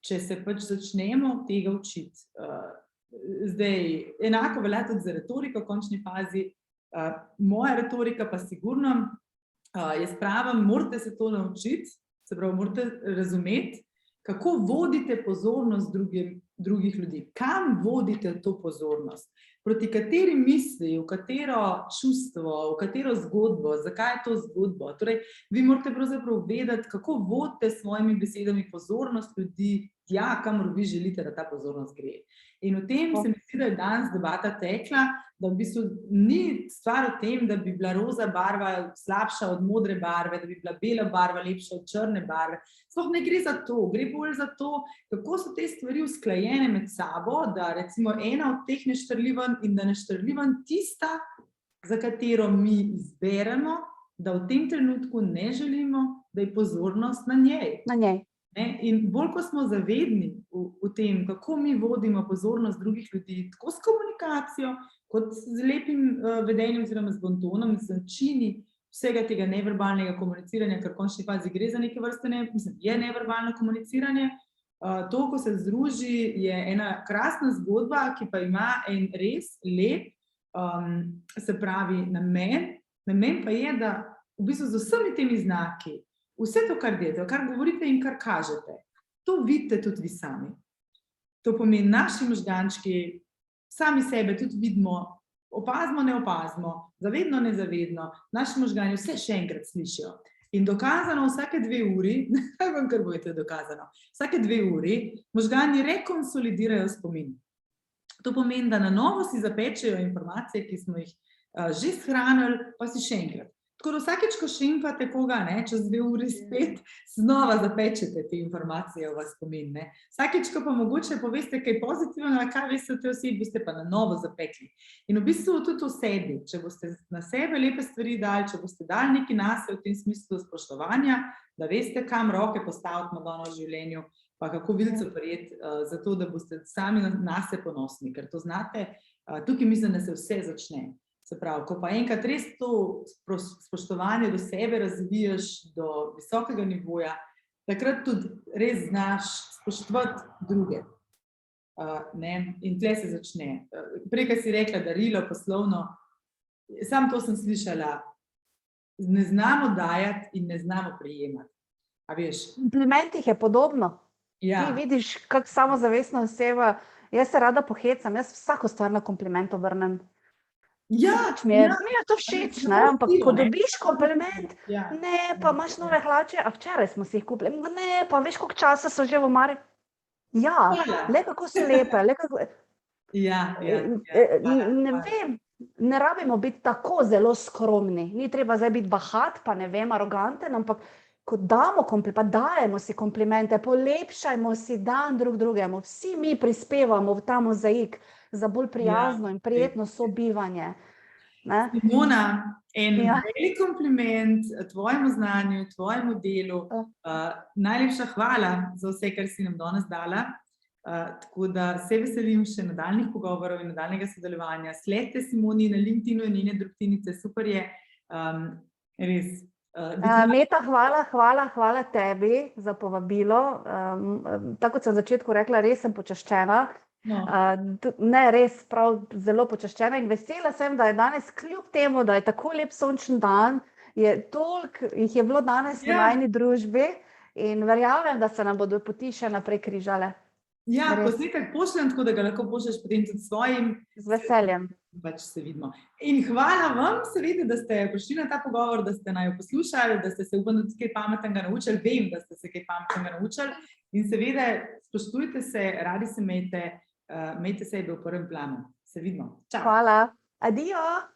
Če se pač začnemo tega učiti, zdaj enako velja tudi za retoriko v končni fazi, moja retorika pa sigurno, jaz pravim, morate se to naučiti, se pravi, morate razumeti, kako vodite pozornost drugih ljudi, kam vodite to pozornost, proti kateri misli, v katero čustvo, v katero zgodbo, zakaj je to zgodbo. Torej, vi morate pravzaprav vedeti, kako vodite s svojimi besedami pozornost ljudi, kamor vi želite, da ta pozornost gre. In v tem se mi zdi, da je danes debata tekla, da v bistvu ni stvar v tem, da bi bila roza barva slabša od modre barve, da bi bila bela barva lepša od črne barve. Sploh ne gre za to, gre bolj za to, kako so te stvari usklajene med sabo, da recimo ena od teh ne štrli ven in da ne štrli ven tista, za katero mi izberemo, da v tem trenutku ne želimo, da je pozornost na njej. Na njej. In bolj, ko smo zavedni v tem, kako mi vodimo pozornost drugih ljudi, tako s komunikacijo, kot z lepim vedenjem oziroma z bontonom, z načini vsega tega neverbalnega komuniciranja, ker v končni fazi gre za neke vrste, je neverbalno komuniciranje. To, ko se združi, je ena krasna zgodba, ki pa ima en res lep, se pravi, namen. Namen pa je, da v bistvu z vsemi temi znaki, vse to, kar delate, kar govorite in kar kažete, to vidite tudi vi sami. To pomeni, naši možgančki sami sebe tudi vidimo, opazimo, ne opazimo, zavedno, nezavedno, naši možgani vse še enkrat slišijo. In dokazano vsake 2 uri, ne vem, kar bo je to dokazano, vsake 2 uri možgani rekonsolidirajo spomin. To pomeni, da na novo si zapečejo informacije, ki smo jih že shranili, pa si še enkrat. Tako da vsakeč, ko šimfate koga, čez 2 uri spet, znova zapečete te informacije v vas spomin. Vsakeč, ko pa mogoče poveste kaj pozitivno, kaj veste o tej osebi, boste pa na novo zapekli. In v bistvu tudi v sebi, če boste na sebe lepe stvari dali, če boste dali nekaj nase v tem smislu spoštovanja, da veste, kam roke postaviti na v življenju, pa kako vilico prijeti, zato da boste sami nase ponosni, ker to znate, tukaj mislim, da se vse začne. Se pravi, ko pa enkrat res to spoštovanje do sebe razvijaš do visokega nivoja, takrat tudi res znaš spoštovati druge. In tle se začne. Prej, ko si rekla darilo poslovno, samo to sem slišala, ne znamo dajati in ne znamo prejemati. A veš? V komplimentih je podobno. Ja. Ti vidiš, kako samozavestna oseba, jaz se rada pohecam, jaz vsako stvar na kompliment obrnem. Ja, Mi je to všeč, ampak ko dobiš kompliment, ne, pa imaš nove hlače, a včeraj smo si jih kupili, ne, pa veš, koliko časa so že v omari. Ja, le kako so lepe, le kako... Ne vem, ne rabimo biti tako zelo skromni, ni treba zdaj biti bahat, pa ne vem, aroganten, ampak ko damo kompliment, dajemo si komplimente, polepšajmo si dan drug drugemu, vsi mi prispevamo v ta mozaik za bolj prijazno in prijetno sobivanje. Simona, en velik kompliment tvojemu znanju, tvojemu delu. Najlepša hvala za vse, kar si nam danes dala. Tako da se veselim še nadaljnih pogovorov in nadaljnega sodelovanja. Sledite Simoni na LinkedInu in njene drobtinice, super je. Res. Meta, hvala tebi za povabilo. Tako kot sem v začetku rekla, res sem počaščena. Ne, res prav zelo počaščena in vesela sem, da je danes kljub temu, da je tako lep sončen dan, toliko jih je bilo danes v najini družbi in verjamem, da se nam bodo poti še naprej križale. Ja, posnetek pošljem, tako da ga lahko pošlješ potem tudi svojim. Z veseljem. pač se vidimo. In hvala vam, seveda, da ste prišli na ta pogovor, da ste naju poslušali, da ste se upam, da kaj pametnega naučili. Vem, da ste se kaj pametnega naučili. In seveda, spoštujte se, radi se imejte sebe v prvem planu. Se vidimo. Čau. Hvala. Adijo!